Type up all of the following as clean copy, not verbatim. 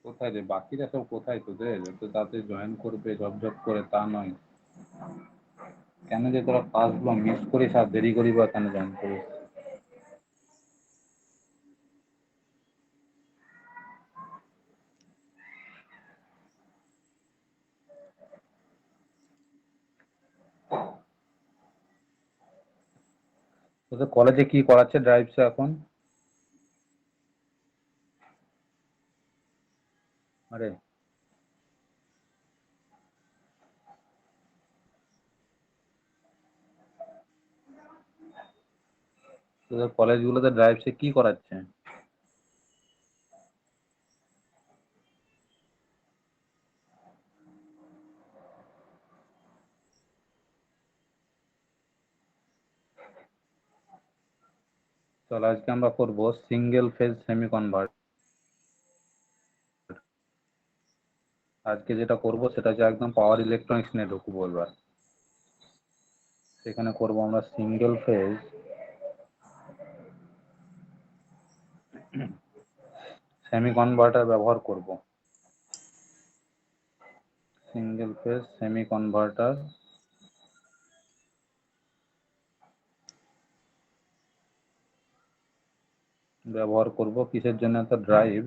কোথায় রে বাকিরা সব কোথায় তোদের তো তাতে জয়েন করবে ঝপঝপ করে তা নয় কেন যে তোরা ক্লাসগুলো মিস করিস আর দেরি করি বা কেন জয়েন করিস তোদের কলেজে কি করাচ্ছে ড্রাইভসে এখন আরে তোদের কলেজগুলোতে ড্রাইভসে কি করাচ্ছে চল আজকে আমরা করবো সিঙ্গেল ফেজ সেমি কনভার্ট আজকে যেটা করব সেটা হচ্ছে একদম পাওয়ার ইলেকট্রনিক্স নিয়ে ঢুকবো এবার সেখানে করব আমরা সিঙ্গেল ফেজ সেমি কনভার্টার ব্যবহার করব সিঙ্গেল ফেজ সেমি কনভার্টার ব্যবহার করব কিসের জন্য তো ড্রাইভ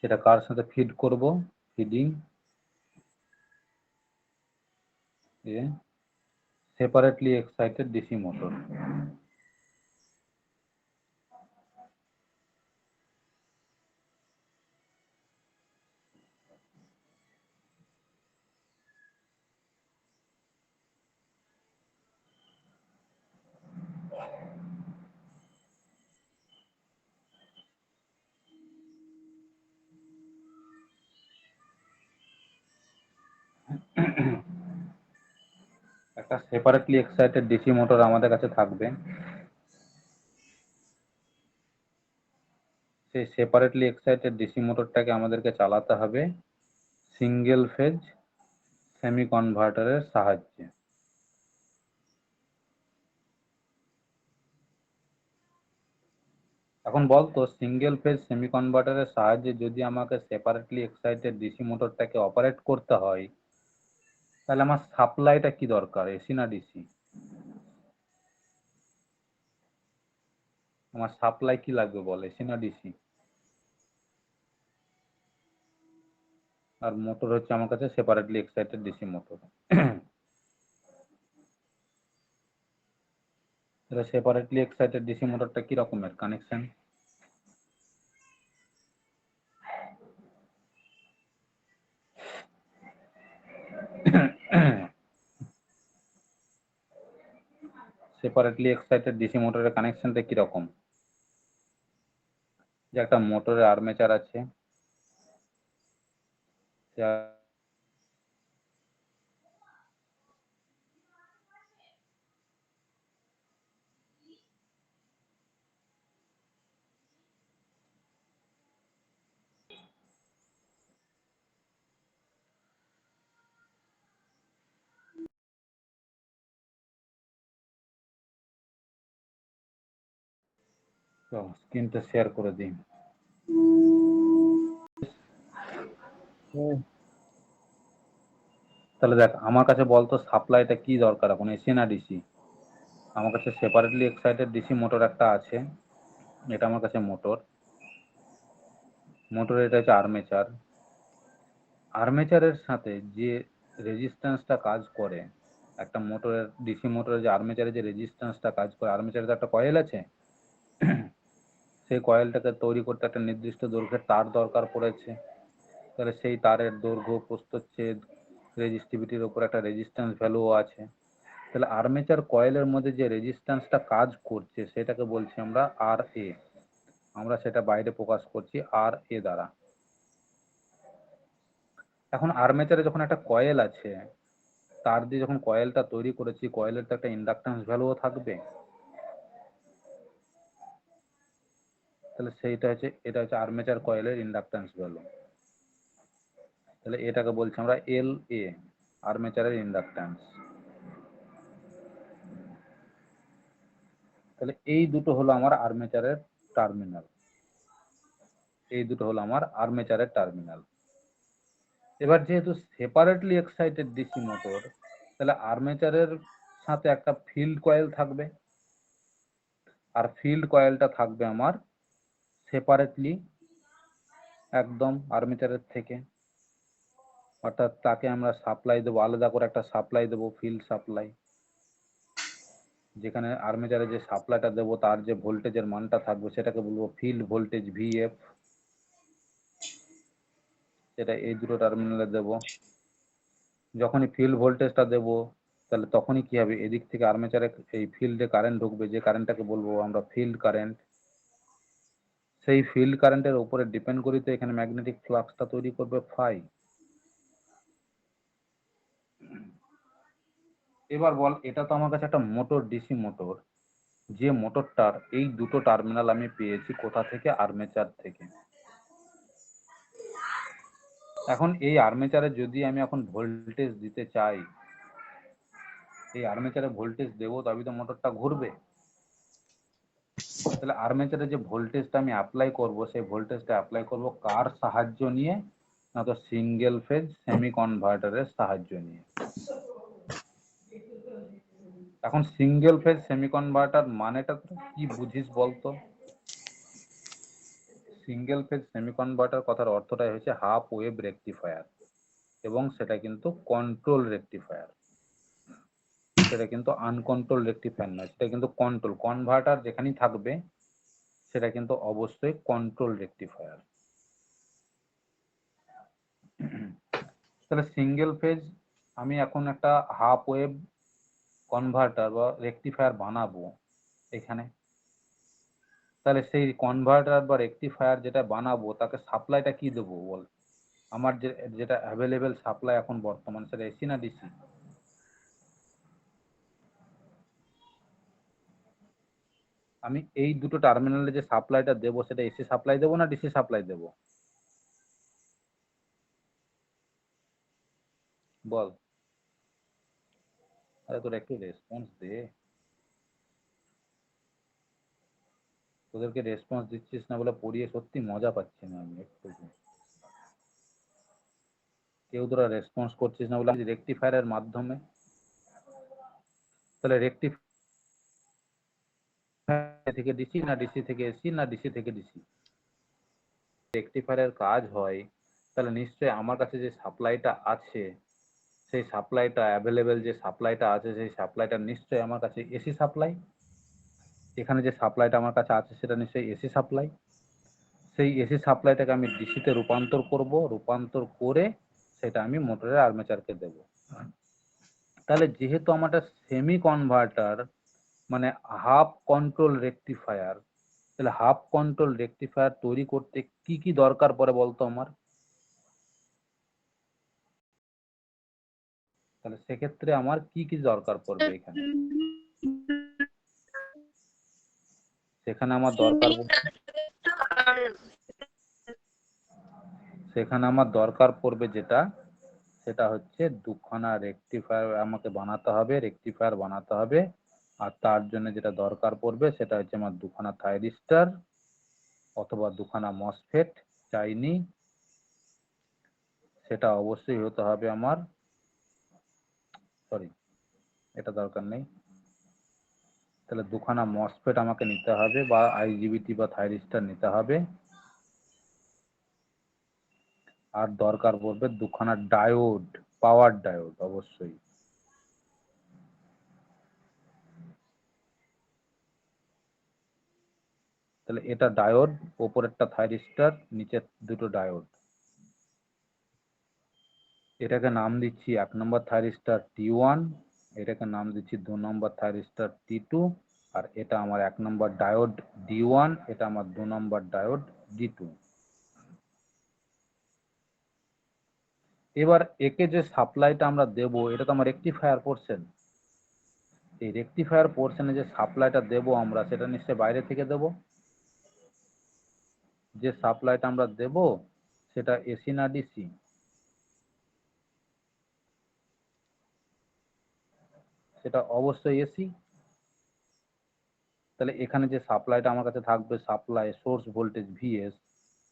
সেটা কার সাথে ফিড করব ফিডিং এ সেপারেটলি এক্সাইটেড ডিসি মোটর একটা সেপারেটলি এক্সাইটেড ডিসি মোটর আমাদের কাছে থাকবে সেই সেপারেটলি এক্সাইটেড ডিসি মোটরটাকে আমাদেরকে চালাতে হবে সিঙ্গেল ফেজ সেমি কনভার্টারের সাহায্যে এখন বলতো সিঙ্গেল ফেজ সেমি কনভার্টারের সাহায্যে যদি আমাকে সেপারেটলি এক্সাইটেড ডিসি মোটরটাকে অপারেট করতে হয় তাহলে আমার সাপ্লাইটা কি দরকার এসি না ডিসি আমার সাপ্লাই কি লাগবে বল এসি না ডিসি আর মোটর হচ্ছে আমার কাছে সেপারেটলি এক্সাইটেড ডিসি মোটর তাহলে সেপারেটলি এক্সাইটেড ডিসি মোটরটা কি রকমের কানেকশন সেপারেটলি এক্সাইটেড ডিসি মোটরের কানেকশনটা কি রকম যে একটা মোটরের আর্মেচার আছে স্ক্রিনটা শেয়ার করে দিই তাহলে দেখ আমার কাছে বলতো সাপ্লাইটা কি দরকার এখন এসি না ডিসি আমার কাছে সেপারেটলি এক্সাইটেড ডিসি মোটর একটা আছে এটা আমার কাছে মোটর এটা হচ্ছে আর্মেচার আর্মেচারের সাথে যে রেজিস্ট্যান্সটা কাজ করে একটা মোটরের ডিসি মোটরের যে আর্মেচারে যে রেজিস্ট্যান্সটা কাজ করে আর্মেচারে তো একটা কয়েল আছে সেই কয়েলটাকে তৈরি করতে একটা নির্দিষ্ট দৈর্ঘ্যের তার দরকার পড়েছে তাহলে সেই তারের দৈর্ঘ্য প্রস্থচ্ছেদ রেজিস্টিভিটির উপর একটা রেজিস্ট্যান্স ভ্যালুও আছে তাহলে আর্মেচার কয়েলের মধ্যে যে রেজিস্ট্যান্সটা কাজ করছে সেটাকে বলছি আমরা আর এ আমরা সেটা বাইরে প্রকাশ করছি আর এ দ্বারা এখন আর্মেচারে যখন একটা কয়েল আছে তার দিয়ে যখন কয়েলটা তৈরি করেছি কয়েলের তো একটা ইন্ডাকট্যান্স ভ্যালুও থাকবে তাহলে এটা হচ্ছে আর্মেচার কয়েলের ইন্ডাকট্যান্স ভ্যালু তাহলে এটাকে বলছি আমরা এল এ আর্মেচারের ইন্ডাকট্যান্স তাহলে এই দুটো হলো আমার আর্মেচারের টার্মিনাল, এই দুটো হলো আমার আর্মেচারের টার্মিনাল। এবার যেহেতু সেপারেটলি এক্সাইটেড ডিসি মোটর, তাহলে আর্মেচারের সাথে একটা ফিল্ড কয়েল থাকবে, আর ফিল্ড কয়েলটা থাকবে আমার সেপারেটলি একদম আর্মেচারের থেকে, অর্থাৎ তাকে আমরা সাপ্লাই দেবো, আলাদা করে একটা সাপ্লাই দেবো, ফিল্ড সাপ্লাই, যেখানে আর্মেচারে যে সাপ্লাইটা দেবো তার যে ভোল্টেজের মানটা থাকবে সেটাকে বলবো ফিল্ড ভোল্টেজ ভিএফ, সেটা এই দুটো টার্মিনালে দেবো। যখনই ফিল্ড ভোল্টেজটা দেবো তাহলে তখনই কি হবে, এদিক থেকে আর্মেচারে এই ফিল্ডে কারেন্ট ঢুকবে, যে কারেন্টটাকে বলবো আমরা ফিল্ড কারেন্ট। সেই ফিল্ড কারেন্টের উপরে ডিপেন্ড করি তো এখানে ম্যাগনেটিক ফ্লাক্সটা তৈরি করবে ফাই। এবার বল, এটা তো আমার কাছে একটা মোটর, ডিসি মোটর, যে মোটরটার এই দুটো টার্মিনাল আমি পেয়েছি কোথা থেকে, আর্মেচার থেকে। এখন এই আর্মেচারে যদি আমি এখন ভোল্টেজ দিতে চাই, এই আর্মেচারে ভোল্টেজ দেবো তবে তো মোটরটা ঘুরবে। তাহলে আর্মেচারে যে ভোল্টেজটা আমি অ্যাপ্লাই করব, সেই ভোল্টেজটা অ্যাপ্লাই করব কার সাহায্য নিয়ে, না তো সিঙ্গেল ফেজ সেমি কনভার্টারের সাহায্য নিয়ে। এখন সিঙ্গেল ফেজ সেমি কনভার্টার মানেটা কি বুঝিস বলতো? সিঙ্গেল ফেজ সেমি কনভার্টার কথার অর্থটাই হচ্ছে হাফ ওয়েভ রেকটিফায়ার, এবং সেটা কিন্তু কন্ট্রোল রেকটিফায়ার, সেটা কিন্তু আনকন্ট্রোল রেকটিফায়ার নয়, সেটা কিন্তু কন্ট্রোল। কনভার্টার যেখানেই থাকবে সেটা কিন্তু অবশ্যই কন্ট্রোল রেকটিফায়ার। তাহলে সিঙ্গেল ফেজ আমি এখন একটা হাফ ওয়েভ কনভার্টার বা রেকটিফায়ার বানাবো এখানে, তাহলে সেই কনভার্টার বা রেকটিফায়ার যেটা বানাবো তাকে সাপ্লাইটা কি দেবো বল? আমার যেটা অ্যাভেলেবেল সাপ্লাই এখন বর্তমান, সেটা এসি না ডিসি? আমি এই দুটো টার্মিনালে যে সাপ্লাইটা দেবো সেটা এসি সাপ্লাই দেবো না ডিসি সাপ্লাই দেবো বল? আরে তোর একটু রেসপন্স দে, তোদেরকে রেসপন্স দিচ্ছিস না বলে পড়িয়ে সত্যি মজা পাচ্ছি না আমি একটু। কেউ তোরা রেসপন্স করছিস না বলে রেকটিফায়ারের মাধ্যমে, তাহলে রেকটিফায়ার থেকে ডিসি না ডিসি থেকে এসি না ডিসি থেকে ডিসি? রেকটিফায়ারের কাজ হয় তাহলে নিশ্চয়ই আমার কাছে যে সাপ্লাইটা আছে, সেই সাপ্লাইটা অ্যাভেলেবেল যে সাপ্লাইটা আছে, সেই সাপ্লাইটা নিশ্চয়ই আমার কাছে এসি সাপ্লাই। এখানে যে সাপ্লাইটা আমার কাছে আছে সেটা নিশ্চয়ই এসি সাপ্লাই। সেই এসি সাপ্লাইটাকে আমি ডিসিতে রূপান্তর করব, রূপান্তর করে সেটা আমি মোটরের আর্মেচারকে দেব। তাহলে যেহেতু আমার সেমি কনভার্টার মানে হাফ কন্ট্রোল রেকটিফায়ার, তাহলে হাফ কন্ট্রোল রেকটিফায়ার তৈরি করতে কি কি দরকার পড়ে বলতো আমার? তাহলে সেক্ষেত্রে আমার কি কি দরকার পড়বে এখানে? সেখানে আমার দরকার সেখানে আমার দরকার পড়বে যেটা, সেটা হচ্ছে দুখানা রেকটিফায়ার আমাকে বানাতে হবে, রেকটিফায়ার বানাতে হবে। আর তার জন্য যেটা দরকার পড়বে সেটা হচ্ছে আমার দুখানা থাইরিস্টর অথবা দুখানা মসফেট চাইনি, সেটা অবশ্যই হতে হবে আমার, সরি এটা দরকার নেই। তাহলে দুখানা মসফেট আমাকে নিতে হবে বা আইজিবিটি বা থাইরিস্টর নিতে হবে। আর দরকার পড়বে দুখানা ডায়োড, পাওয়ার ডায়োড অবশ্যই। তাহলে এটা ডায়োড, ওপরেরটা থাইরিস্টর, নিচের দুটো ডায়োড। এটাকে নাম দিচ্ছি 1 নম্বর থাইরিস্টর T1, এটাকে নাম দিচ্ছি 2 নম্বর থাইরিস্টর T2, আর এটা আমার 1 নম্বর ডায়োড D1, এটা আমার 2 নম্বর ডায়োড D2। এবার একে যে সাপ্লাইটা আমরা দেব, এটা তো আমার রেকটিফায়ার পোর্শন। এই রেকটিফায়ার পোর্শনে যে সাপ্লাইটা দেব আমরা, সেটা নিশ্চয়ই বাইরে থেকে দেব। যে সাপ্লাইটা আমরা দেব সেটা এসি না ডিসি? সেটা অবশ্যই এসি। তাহলে এখানে যে সাপ্লাইটা আমার কাছে থাকবে, সাপ্লাই সোর্স ভোল্টেজ ভিএস,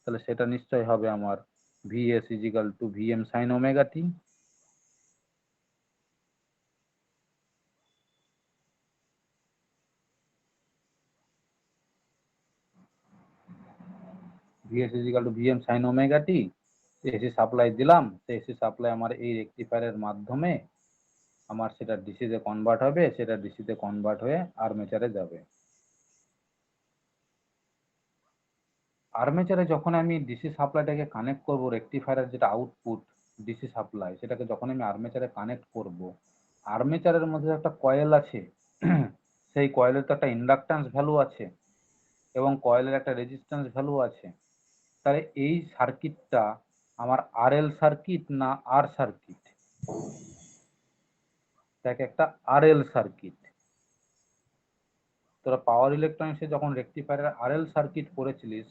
তাহলে সেটা নিশ্চয় হবে আমার VS equal to VM sine omega t. VS equal to VM sine omega t. AC supply দিলাম, এসি সাপ্লাই আমার এই রেকটিফায়ারের মাধ্যমে আমার সেটা ডিসিতে কনভার্ট হবে, সেটা ডিসিতে কনভার্ট হয়ে আর্মেচারে যাবে। আর্মেচারে যখন আমি ডিসি সাপ্লাইটাকে কানেক্ট করব, রেকটিফায়ারের যেটা আউটপুট ডিসি সাপ্লাই, সেটাকে যখন আমি আর্মেচারে কানেক্ট করব, আর্মেচারের মধ্যে একটা কয়েল আছে, সেই কয়েলের তো একটা ইন্ডাকট্যান্স ভ্যালু আছে এবং কয়েলের একটা রেজিস্ট্যান্স ভ্যালু আছে। তাহলে এই সার্কিটটা আমার আরএল সার্কিট না আর সার্কিট? দেখ, একটা আরএল সার্কিট। তোরা পাওয়ার ইলেকট্রনিক্সে যখন রেকটিফায়ারের আরএল সার্কিট করেছিলিস,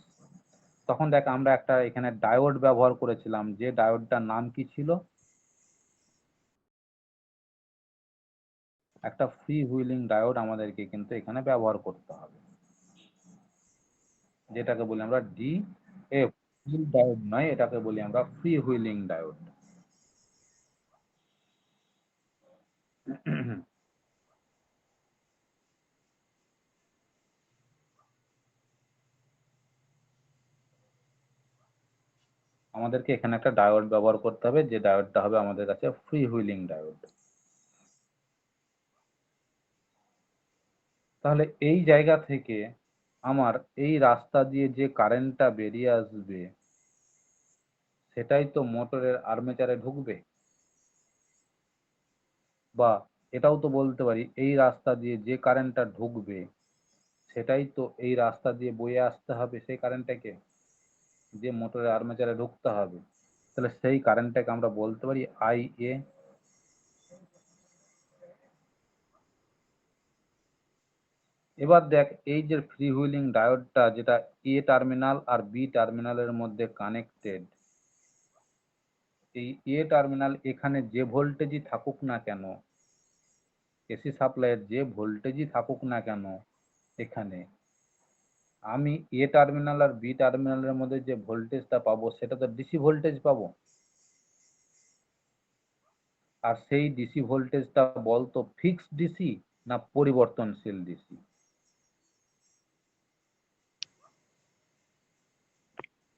তখন দেখ আমরা একটা এখানে ডায়োড ব্যবহার করেছিলাম, যে ডায়োডটার নাম কি ছিল? একটা ফ্রি হুইলিং ডায়োড আমাদেরকে কিন্তু এখানে ব্যবহার করতে হবে, যেটাকে বলি আমরা ডি এফ। ডায়োড নয়, এটাকে বলি আমরা ফ্রি হুইলিং ডায়োড। আমাদেরকে এখানে একটা ডায়োড ব্যবহার করতে হবে, যে ডায়োডটা হবে আমাদের কাছে ফ্রি হুইলিং ডায়োড। তাহলে এই জায়গা থেকে আমার এই রাস্তা দিয়ে যে কারেন্টটা বেরিয়ে আসবে, সেটাই তো মোটরের আর্মেচারে ঢুকবে। বা এটাও তো বলতে পারি, এই রাস্তা দিয়ে যে কারেন্টটা ঢুকবে, সেটাই তো এই রাস্তা দিয়ে বয়ে আসতে হবে সেই কারেন্টটাকে, যে মোটরের আর্মেচারে ঢুকতে হবে। তাহলে সেই কারেন্টটাকে আমরা বলতে পারি আই এ। এবার দেখ, এই যে ফ্রি হুইলিং ডায়োডটা যেটা এ টার্মিনাল আর বি টার্মিনালের মধ্যে কানেক্টেড, এই এ টার্মিনাল এখানে যে ভোল্টেজই থাকুক না কেন, এসি সাপ্লাইয়ের যে ভোল্টেজই থাকুক না কেন, এখানে আমি এ টার্মিনাল আর বি টার্মিনালের মধ্যে যে ভোল্টেজটা পাবো, সেটা তো ডিসি ভোল্টেজ পাবো। আর সেই ডিসি ভোল্টেজটা বলতো ফিক্সড ডিসি না পরিবর্তনশীল ডিসি?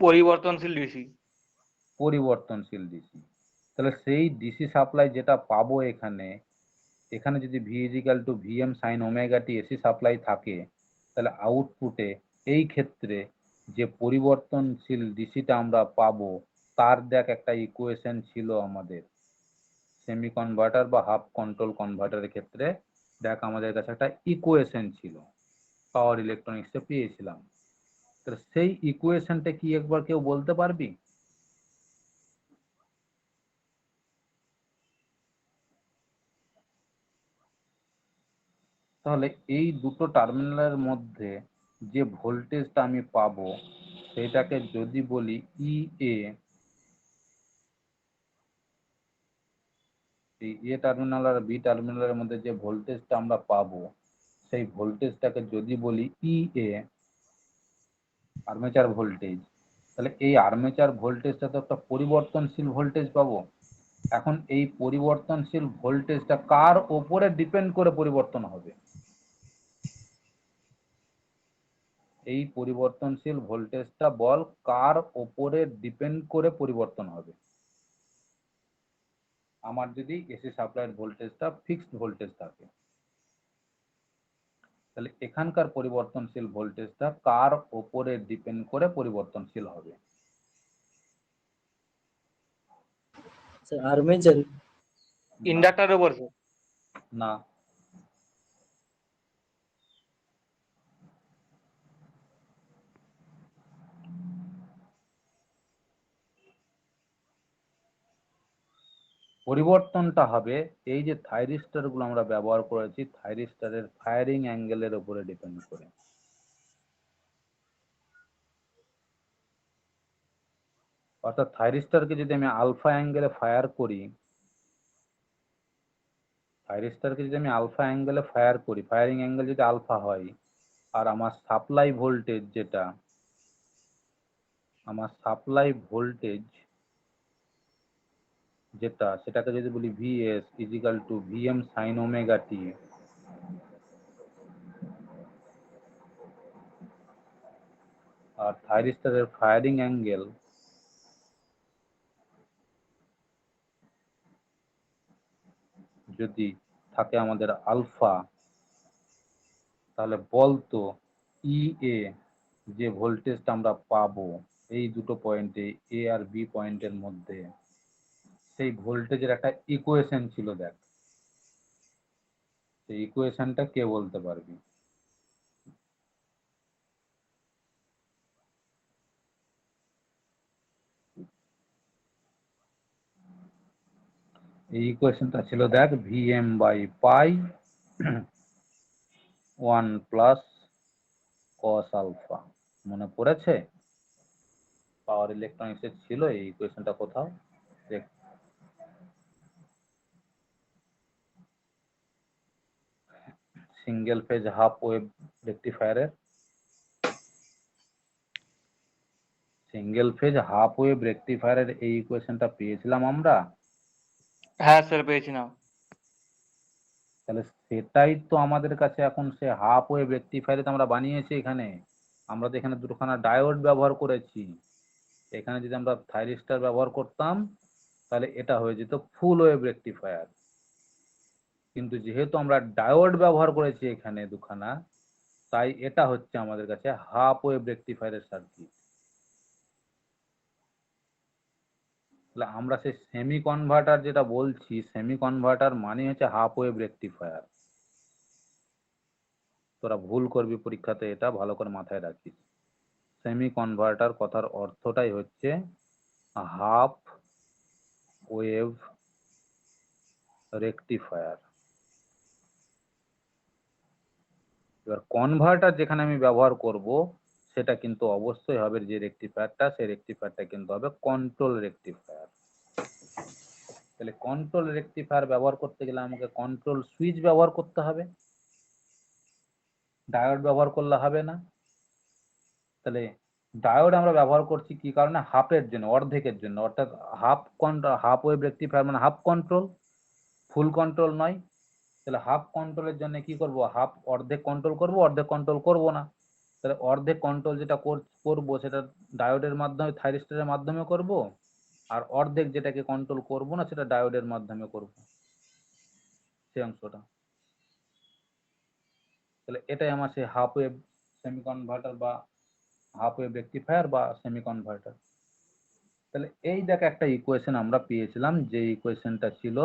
পরিবর্তনশীল ডিসি। পরিবর্তনশীল ডিসি। তাহলে সেই ডিসি সাপ্লাই যেটা পাবো এখানে, এখানে যদি V equal to VM sine omega t AC supply থাকে, তাহলে আউটপুটে এই ক্ষেত্রে যে পরিবর্তনশীল ডিসিটা আমরা পাবো, তার দেখ একটা ইকুয়েশন ছিল আমাদের সেমি কনভার্টার বা হাফ কন্ট্রোল কনভার্টারের ক্ষেত্রে। দেখ আমাদের কাছে একটা ইকুয়েশন ছিল, পাওয়ার ইলেকট্রনিক্সে পেয়েছিলাম। তাহলে সেই ইকুয়েশনটা কি একবার কেউ বলতে পারবি? তাহলে এই দুটো টার্মিনালের মধ্যে যে ভোল্টেজটা আমি পাবো, সেটাকে যদি বলি ই এ, এই এ টার্মিনাল আর বি টার্মিনালের মধ্যে যে ভোল্টেজটা আমরা পাবো, সেই ভোল্টেজটাকে যদি বলি ই এ, আর্মেচার ভোল্টেজ, তাহলে এই আর্মেচার ভোল্টেজটা তো একটা পরিবর্তনশীল ভোল্টেজ পাবো। এখন এই পরিবর্তনশীল ভোল্টেজটা কার ওপরে ডিপেন্ড করে পরিবর্তন হবে? এই পরিবর্তনশীল ভোল্টেজটা বল কার ওপরে ডিপেন্ড করে পরিবর্তন হবে? আমার যদি এসি সাপ্লাইয়ের ভোল্টেজটা ফিক্সড ভোল্টেজ থাকে, তাহলে এখানকার পরিবর্তনশীল ভোল্টেজটা কার ওপরে ডিপেন্ড করে পরিবর্তনশীল হবে? আর্মেচার। ইন্ডাক্টরের উপর। না, পরিবর্তনটা হবে এই যে থাইরিস্টর গুলো আমরা ব্যবহার করেছি, থাইরিস্টরের ফায়ারিং অ্যাঙ্গেলের উপরে ডিপেন্ড করে। অর্থাৎ থাইরিস্টরকে যদি আমি আলফা অ্যাঙ্গেলে ফায়ার করি, থাইরিস্টরকে যদি আমি আলফা অ্যাঙ্গেলে ফায়ার করি, ফায়ারিং অ্যাঙ্গেল যদি আলফা হয়, আর আমার সাপ্লাই ভোল্টেজ যেটা, আমার সাপ্লাই ভোল্টেজ যেটা, সেটাকে যদি বলি VS equal to VM sine omega t, আর থাইরিস্টরের ফায়ারিং অ্যাঙ্গেল যদি থাকে আমাদের আলফা, তাহলে বলতো ই এ যে ভোল্টেজটা আমরা পাবো এই দুটো পয়েন্টে, এ আর বি পয়েন্টের মধ্যে, সেই ভোল্টেজের একটা ইকুয়েশন ছিল। দেখ সেই ইকুয়েশনটা কে বলতে পারবি? এই ইকুয়েশনটা ছিল, দেখ, VM by pi 1 + cos alpha. মনে পড়েছে? পাওয়ার ইলেকট্রনিক্সে ছিল এই ইকুয়েশনটা কোথাও? দেখ, সিঙ্গেল ফেজ হাফ ওয়েভ রেকটিফায়ারের, এই ইকুয়েশনটা পেয়েছিলাম আমরা। হ্যাঁ স্যার পেয়েছিলাম। তাহলে সেটাই তো আমাদের কাছে এখন সে হাফ ওয়েভ রেকটিফায়ারে আমরা বানিয়েছি। এখানে আমরা তো এখানে দুটোখানা ডায়োড ব্যবহার করেছি। এখানে যদি আমরা থাইরিস্টার ব্যবহার করতাম তাহলে এটা হয়ে যেত ফুল ওয়েভ রেকটিফায়ার। কিন্তু যেহেতু আমরা ডায়োড ব্যবহার করেছি এখানে দুখানা, তাই এটা হচ্ছে আমাদের কাছে হাফ ওয়েভ রেকটিফায়ারের সার্কিট। তাহলে আমরা সেই সেমি কনভার্টার যেটা বলছি, সেমি কনভার্টার মানে হচ্ছে হাফ ওয়েভ রেকটিফায়ার। তোরা ভুল করবি পরীক্ষাতে, এটা ভালো করে মাথায় রাখিস। সেমি কনভার্টার কথার অর্থটাই হচ্ছে হাফ ওয়েভ রেকটিফায়ার। এবার কনভার্টার যেখানে আমি ব্যবহার করব সেটা কিন্তু অবশ্যই হবে, যে রেকটিফায়ারটা, সেই রেকটিফায়ারটা কিন্তু হবে কন্ট্রোল রেকটিফায়ার। তাহলে কন্ট্রোল রেকটিফায়ার ব্যবহার করতে গেলে আমাকে কন্ট্রোল সুইচ ব্যবহার করতে হবে, ডায়োড ব্যবহার করলে হবে না। তাহলে ডায়োড আমরা ব্যবহার করছি কি কারণে? হাফের জন্য, অর্ধেকের জন্য, অর্থাৎ হাফ ওয়েভ রেকটিফায়ার মানে হাফ কন্ট্রোল, ফুল কন্ট্রোল নয়। তাহলে হাফ কন্ট্রোলের জন্য কি করব? অর্ধেক কন্ট্রোল করব, অর্ধেক কন্ট্রোল করব না। তাহলে অর্ধেক কন্ট্রোল যেটা করব সেটা ডায়োডের মাধ্যমে, থাইরিস্টরের মাধ্যমে করব, আর অর্ধেক যেটাকে কন্ট্রোল করব না সেটা ডায়োডের মাধ্যমে করব, সেই অংশটা। তাহলে এটাই আমার সেই হাফ ওয়েভ সেমি কনভার্টার বা হাফ ওয়েভ রেকটিফায়ার বা সেমি কনভার্টার। তাহলে এই দেখ একটা ইকুয়েশন আমরা পেয়েছিলাম, যে ইকুয়েশনটা ছিল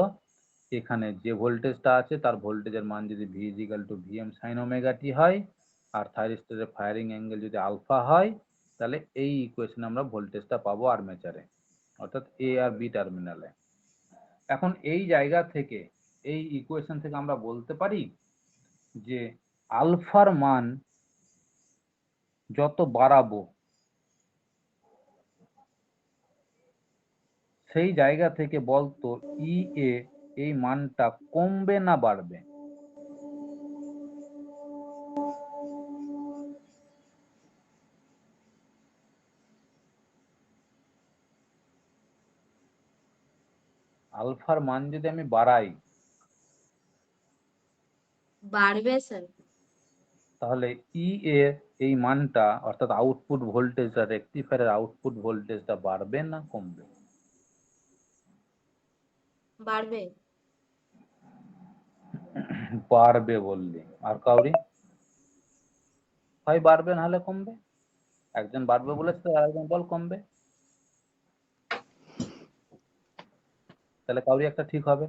এখানে যে ভোল্টেজটা আছে তার ভোল্টেজের মান যদি V equal to VM sine omega t হয়, আর থাইরিস্টরের ফায়ারিং অ্যাঙ্গেল যদি আলফা হয়, তাহলে এই ইকুয়েশনে আমরা ভোল্টেজটা পাবো আর্মেচারে, অর্থাৎ এ আর বি টার্মিনালে। এখন এই জায়গা থেকে, এই ইকুয়েশন থেকে আমরা বলতে পারি যে আলফার মান যত বাড়াবো সেই জায়গা থেকে বলতো ই এ এই মানটা কমবে না বাড়বে? আলফার মান যদি আমি বাড়াই বাড়বে স্যার। তাহলে ই এর এই মানটা, অর্থাৎ আউটপুট ভোল্টেজটা, রেকটিফায়ারের আউটপুট ভোল্টেজটা বাড়বে না কমবে? বাড়বে। বাড়বে বললি, আর কাউরি? হয় বাড়বে না হলে কমবে। একজন বাড়বে বলেছে, আর একজন বল কমবে। তাহলে কাউরি একটা ঠিক হবে।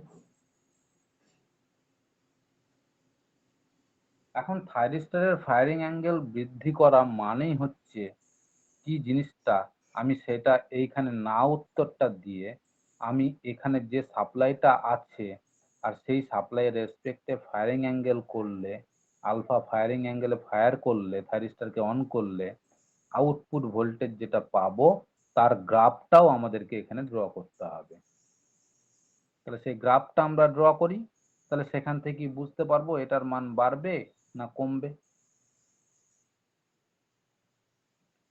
এখন থাইরিস্টরের ফায়ারিং অ্যাঙ্গেল বৃদ্ধি করা মানেই হচ্ছে কি জিনিসটা, আমি সেটা এইখানে না উত্তরটা দিয়ে আমি এখানে যে সাপ্লাইটা আছে আর সেই সাপ্লাইয়ের রেসপেক্টে ফায়ারিং অ্যাঙ্গেল করলে, আলফা ফায়ারিং অ্যাঙ্গেলে ফায়ার করলে, থাইরিস্টরকে অন করলে আউটপুট ভোল্টেজ যেটা পাবো তার গ্রাফটাও আমাদেরকে এখানে ড্র করতে হবে। তাহলে সেই গ্রাফটা আমরা ড্র করি, তাহলে সেখান থেকে বুঝতে পারবো এটার মান বাড়বে না কমবে।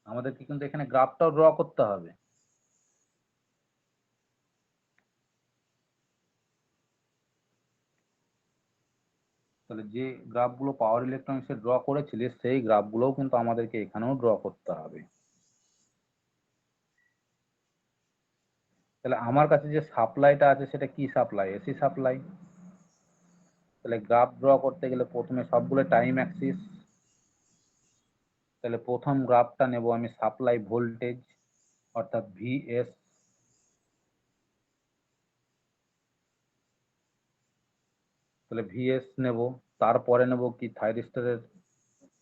আমাদেরকে কিন্তু এখানে গ্রাফটাও ড্র করতে হবে। তাহলে যে গ্রাফগুলো পাওয়ার ইলেকট্রনিক্সে ড্র করেছিলে সেই গ্রাফগুলোও কিন্তু আমাদেরকে এখানেও ড্র করতে হবে। তাহলে আমার কাছে যে সাপ্লাইটা আছে সেটা কি সাপ্লাই? AC supply. তাহলে গ্রাফ ড্র করতে গেলে প্রথমে সবগুলো টাইম অ্যাক্সিস। তাহলে প্রথম গ্রাফটা নেব আমি সাপ্লাই ভোল্টেজ অর্থাৎ ভিএস। তাহলে ভিএস নেব, তারপরে নেব কি থাইরিস্টরের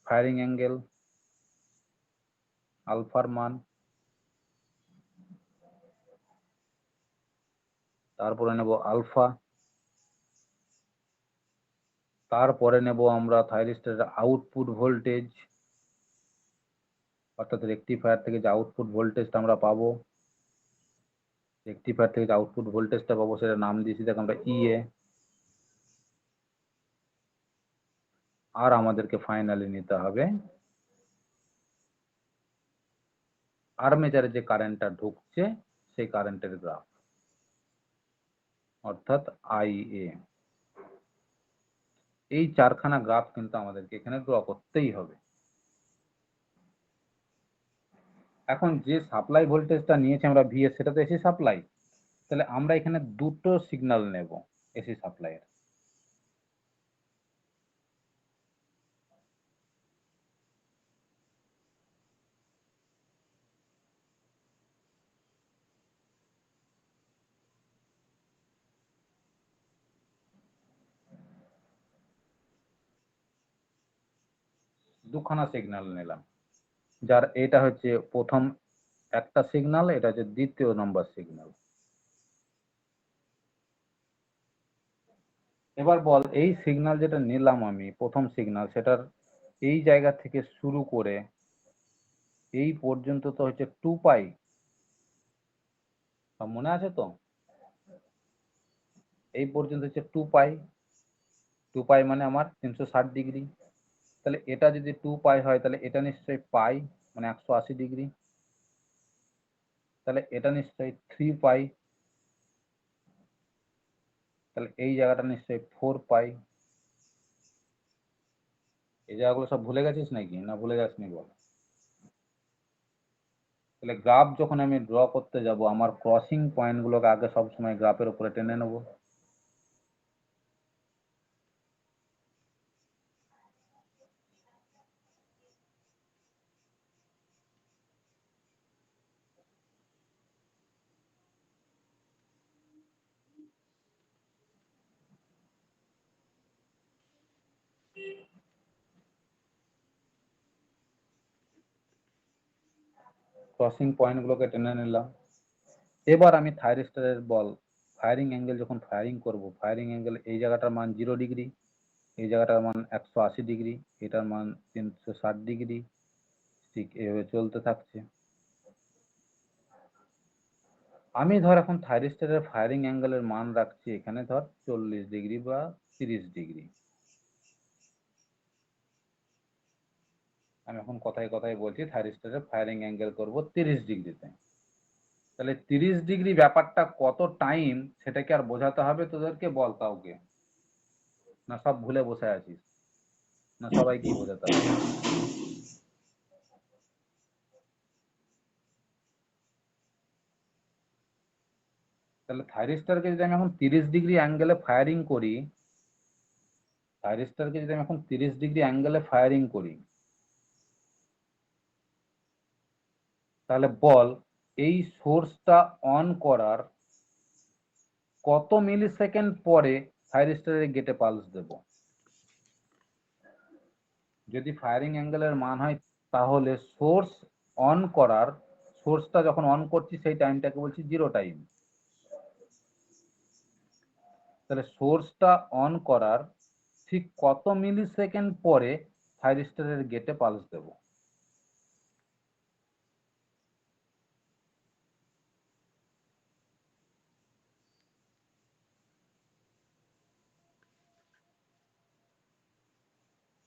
ফায়ারিং অ্যাঙ্গেল আলফার মান, তারপরে নেব আলফা, তারপরে নেব আমরা থাইরিস্টরের আউটপুট ভোল্টেজ অর্থাৎ রেকটিফায়ার থেকে যে আউটপুট ভোল্টেজটা আমরা পাবো, রেকটিফায়ার থেকে যে আউটপুট ভোল্টেজটা পাবো সেটা নাম দিয়েছি দেখ আমরা ইএ। আর আমাদেরকে ফাইনালি নিতে হবে আর্মেচারে যে কারেন্টটা ঢুকছে সেই কারেন্টের গ্রাফ অর্থাৎ আইএ। এই চারখানা গ্রাফ কিন্তু আমাদেরকে এখানে ড্র করতেই হবে। এখন যে সাপ্লাই ভোল্টেজটা নিয়েছি আমরা ভিএস সেটা তো এসি সাপ্লাই। তাহলে আমরা এখানে দুটো সিগন্যাল নেব এসি সাপ্লাইয়ের। দুখানা সিগন্যাল নিলাম, যার এটা হচ্ছে প্রথম একটা সিগন্যাল, এটা হচ্ছে দ্বিতীয় নম্বর সিগন্যাল। এবার বল এই সিগন্যাল যেটা নিলাম আমি প্রথম সিগন্যাল, সেটার এই জায়গা থেকে শুরু করে এই পর্যন্ত তো হচ্ছে 2 পাই, সব মনে আছে তো? এই পর্যন্ত হচ্ছে 2 পাই, 2 পাই মানে আমার 360 ডিগ্রি। তাহলে এটা যদি 2 পাই হয় তাহলে এটা নিশ্চয়ই পাই মানে 180 ডিগ্রি। তাহলে এটা নিশ্চয়ই 3 পাই, তাহলে এই জায়গাটা নিশ্চয়ই 4 পাই। এই জায়গাগুলো সব ভুলে গেছিস নাকি, না ভুলে যাসনি বল? তাহলে গ্রাফ যখন আমি ড্র করতে যাব আমার ক্রসিং পয়েন্টগুলোকে আগে সবসময় গ্রাফের উপরে টেনে নেব। ক্রসিং পয়েন্টগুলোকে টেনে নিলাম। এবার আমি থাইরিস্টরের বল ফায়ারিং অ্যাঙ্গেল যখন ফায়ারিং করব, ফায়ারিং অ্যাঙ্গেল এই জায়গাটার মান 0 ডিগ্রি, এই জায়গাটার মান 180 ডিগ্রি, এটার মান 360 ডিগ্রি, ঠিক এভাবে চলতে থাকছে। আমি ধর এখন থাইরিস্টরের ফায়ারিং অ্যাঙ্গেলের মান রাখছি এখানে ধর 40 ডিগ্রি বা 30 ডিগ্রি। আমি এখন কথায় কথায় বলছি থাইরিস্টরের ফায়ারিং অ্যাঙ্গেল করব 30 ডিগ্রিতে। তাহলে 30 ডিগ্রি ব্যাপারটা কত টাইম সেটা কি আর বোঝাতে হবে তোদেরকে? বল কাউকে, না সব ভুলে বসে আছিস, না সবাইকেই বোঝাতে হবে? তাহলে থাইরিস্টরকে যদি আমি এখন 30 ডিগ্রি অ্যাঙ্গেলে ফায়ারিং করি, থাইরিস্টরকে যদি আমি এখন 30 ডিগ্রি অ্যাঙ্গেলে ফায়ারিং করি, তাহলে বল এই সোর্সটা অন করার কত মিলি সেকেন্ড পরে থাইরিস্টরের গেটে পালস দেব? যদি ফায়ারিং অ্যাঙ্গেলের মান হয় তাহলে সোর্স অন করার, সোর্সটা যখন অন করছি সেই টাইমটাকে বলছি 0 টাইম। তাহলে সোর্সটা অন করার ঠিক কত মিলি সেকেন্ড পরে থাইরিস্টরের গেটে পালস দেব?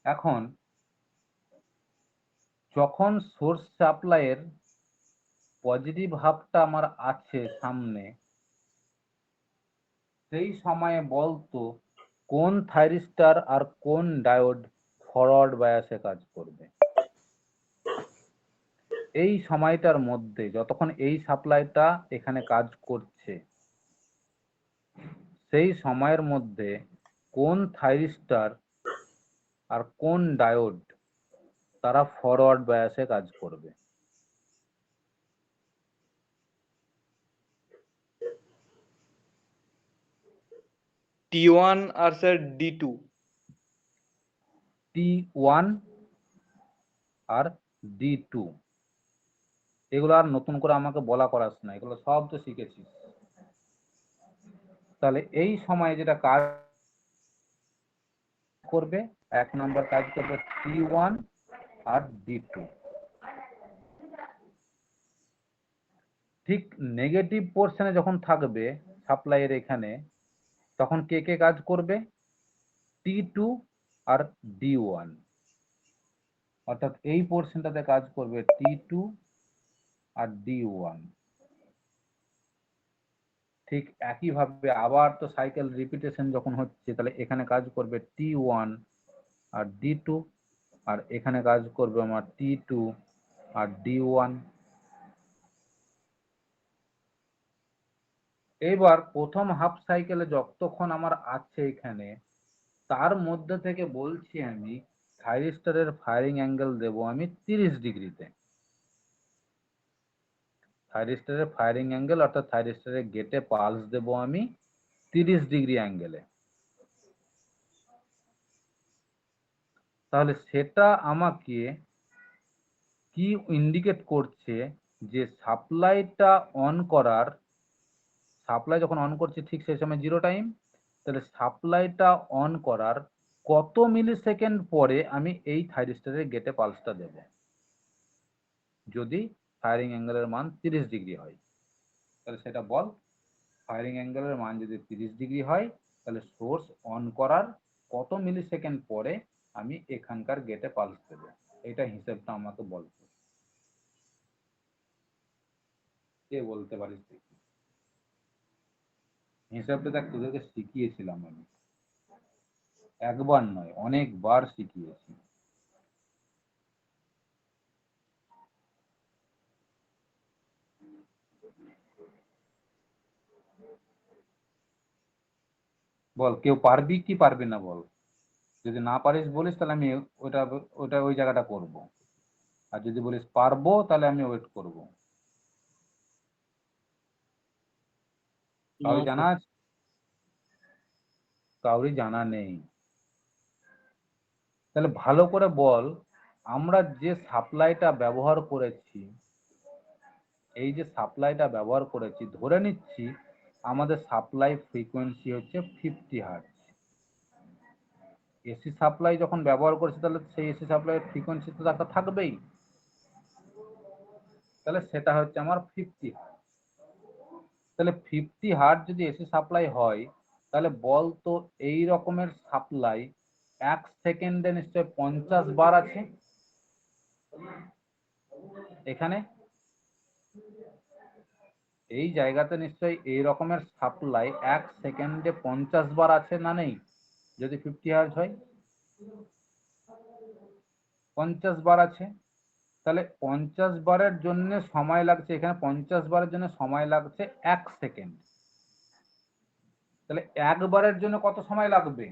এখন যখন সোর্স সাপ্লাইয়ের পজিটিভ হাফটা আমার আছে সামনে, সেই সময়ে বলতো কোন থাইরিস্টার আর কোন ডায়োড ফরওয়ার্ড বায়াসে কাজ করবে। এই সময়টার মধ্যে যতক্ষণ এই সাপ্লাইটা এখানে কাজ করছে, সেই সময়ের মধ্যে কোন থাইরিস্টার আর কোন ডায়োড তারা ফরওয়ার্ড বায়াসে কাজ করবে। T1 আর স্যার D2। T1 আর D2 এগুলো আর নতুন করে আমাকে বলা করাস না, এগুলো সব তো শিখেছিস। তাহলে এই সময়ে যেটা কাজ করবে, 1 নম্বর কাজ করবে T1 আর D2। ঠিক নেগেটিভ পোর্শনে যখন থাকবে সাপ্লাইয়ের এখানে, তখন কে কে কাজ করবে? T2 আর D1। অর্থাৎ এই পোর্শনটাতে কাজ করবে T2 আর D1। ঠিক একইভাবে আবার তো সাইকেল রিপিটেশন যখন হচ্ছে, তাহলে এখানে কাজ করবে T1 আর D2, আর এখানে কাজ করবে আমার T2 আর D1। এবার প্রথম হাফ সাইকেলে যতক্ষণ আমার আছে এখানে, তার মধ্যে থেকে বলছি আমি থাইরিস্টারের ফায়ারিং অ্যাঙ্গেল দেব আমি 30 ডিগ্রিতে। থাইরিস্টারের ফায়ারিং অ্যাঙ্গেল অর্থাৎ থাইরিস্টারের গেটে পালস দেব আমি 30 ডিগ্রি অ্যাঙ্গেলে। তাহলে সেটা আমাকে কি ইন্ডিকেট করছে যে সাপ্লাইটা অন করার, সাপ্লাই যখন অন করছি ঠিক সেই সময় 0 টাইম, তাহলে সাপ্লাইটা অন করার কত মিলি সেকেন্ড পরে আমি এই থাইরিস্টারের গেটে পালসটা দেব, যদি ফায়ারিং অ্যাঙ্গেলের মান 30 ডিগ্রি হয়। তাহলে সেটা বল, ফায়ারিং অ্যাঙ্গেলের মান যদি 30 ডিগ্রি হয়, তাহলে সোর্স অন করার কত মিলি সেকেন্ড পরে আমি এখানকার গেটে পালস দেব, এটা হিসেবটা আমাকে বলতে। কে বলতে পারিস দেখি? হিসাবটা দেখ তোদেরকে শিখিয়েছিলাম আমি, একবার নয় অনেকবার শিখিয়েছি। বল, কেউ পারবি কি পারবি না বল। যদি না পারিস বলিস তাহলে আমি ওটা ওটা ওই জায়গাটা করব, আর যদি বলিস পারবো তাহলে আমি ওয়েট করব। কাউরি জানা আছে? কাউরি জানা নেই? তাহলে ভালো করে বল, আমরা যে সাপ্লাইটা ব্যবহার করেছি, এই যে সাপ্লাইটা ব্যবহার করেছি, ধরে নিচ্ছি আমাদের সাপ্লাই ফ্রিকোয়েন্সি হচ্ছে 50 হার্টজ। এসি সাপ্লাই যখন ব্যবহার করছি, তাহলে সেই এসি সাপ্লাইয়ের ফ্রিকোয়েন্সি তো একটা থাকবেই, তাহলে সেটা হচ্ছে আমার 50 হার্টজ। তাহলে 50 হার্টজ যদি এসি সাপ্লাই হয়, তাহলে বল তো এই রকমের সাপ্লাই 1 সেকেন্ডে নিশ্চয় 50 বার আছে। এখানে এই জায়গাতে নিশ্চয়ই এই রকমের সাপ্লাই 1 সেকেন্ডে 50 বার আছে না নেই? যদি 50 হার্টজ হয় 50 বার আছে। তাহলে 50 বারের জন্য সময় লাগছে, এখানে 50 বারের জন্য সময় লাগছে 1 সেকেন্ড। তাহলে একবারের জন্য কত সময় লাগবে?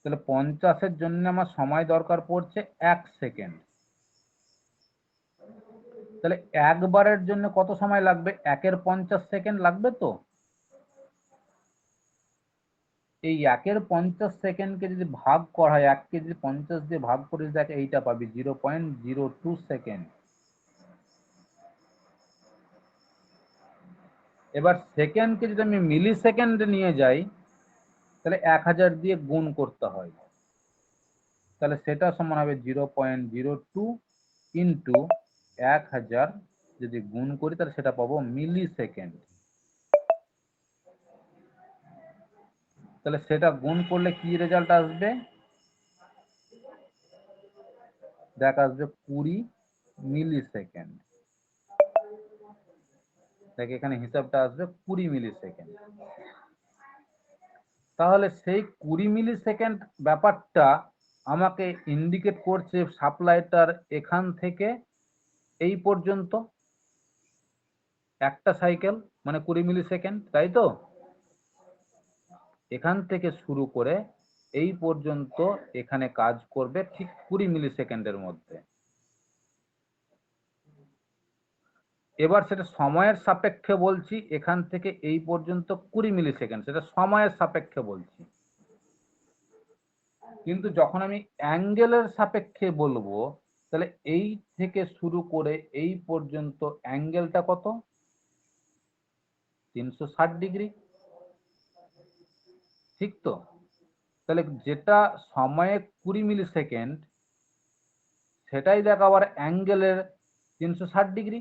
তাহলে 50-এর জন্য আমার সময় দরকার পড়ছে 1 সেকেন্ড। তাহলে একবারের জন্য কত সময় লাগবে? 1-এর 50 সেকেন্ড লাগবে তো। এই 1-এর 50 সেকেন্ডকে যদি ভাগ করা হয়, 1-কে যদি 50 দিয়ে ভাগ করিস, দেখ এইটা পাবি 0.02 সেকেন্ড। এবার সেকেন্ডকে যদি আমি মিলি সেকেন্ডে নিয়ে যাই, তাহলে 1000 দিয়ে গুণ করতে হয়, তাহলে সেটা সমান হবে 0.02 ইন্টু 1000 যদি গুণ করি, তাহলে সেটা পাবো মিলি সেকেন্ড। তাহলে সেটা গুণ করলে কি রেজাল্ট আসবে? দেখ আসবে 20 মিলি সেকেন্ড। দেখ এখানে হিসাবটা আসবে 20 মিলি সেকেন্ড। তাহলে সেই 20 মিলি সেকেন্ড ব্যাপারটা আমাকে ইন্ডিকেট করছে সাপ্লাইটার এখান থেকে এই পর্যন্ত একটা সাইকেল মানে 20 মিলি সেকেন্ড, তাই তো? এখান থেকে শুরু করে এই পর্যন্ত এখানে কাজ করবে ঠিক 20 মিলি সেকেন্ডের মধ্যে। এবার সেটা সময়ের সাপেক্ষে বলছি, এখান থেকে এই পর্যন্ত 20 মিলি সেকেন্ড, সেটা সময়ের সাপেক্ষে বলছি। কিন্তু যখন আমি অ্যাঙ্গেলের সাপেক্ষে বলবো, তাহলে এই থেকে শুরু করে এই পর্যন্ত অ্যাঙ্গেলটা কত? 360 ডিগ্রি, ঠিক তো? তাহলে যেটা সময়ে 20 মিলি সেকেন্ড, সেটাই দেখ আবার অ্যাঙ্গেলের 360 ডিগ্রি।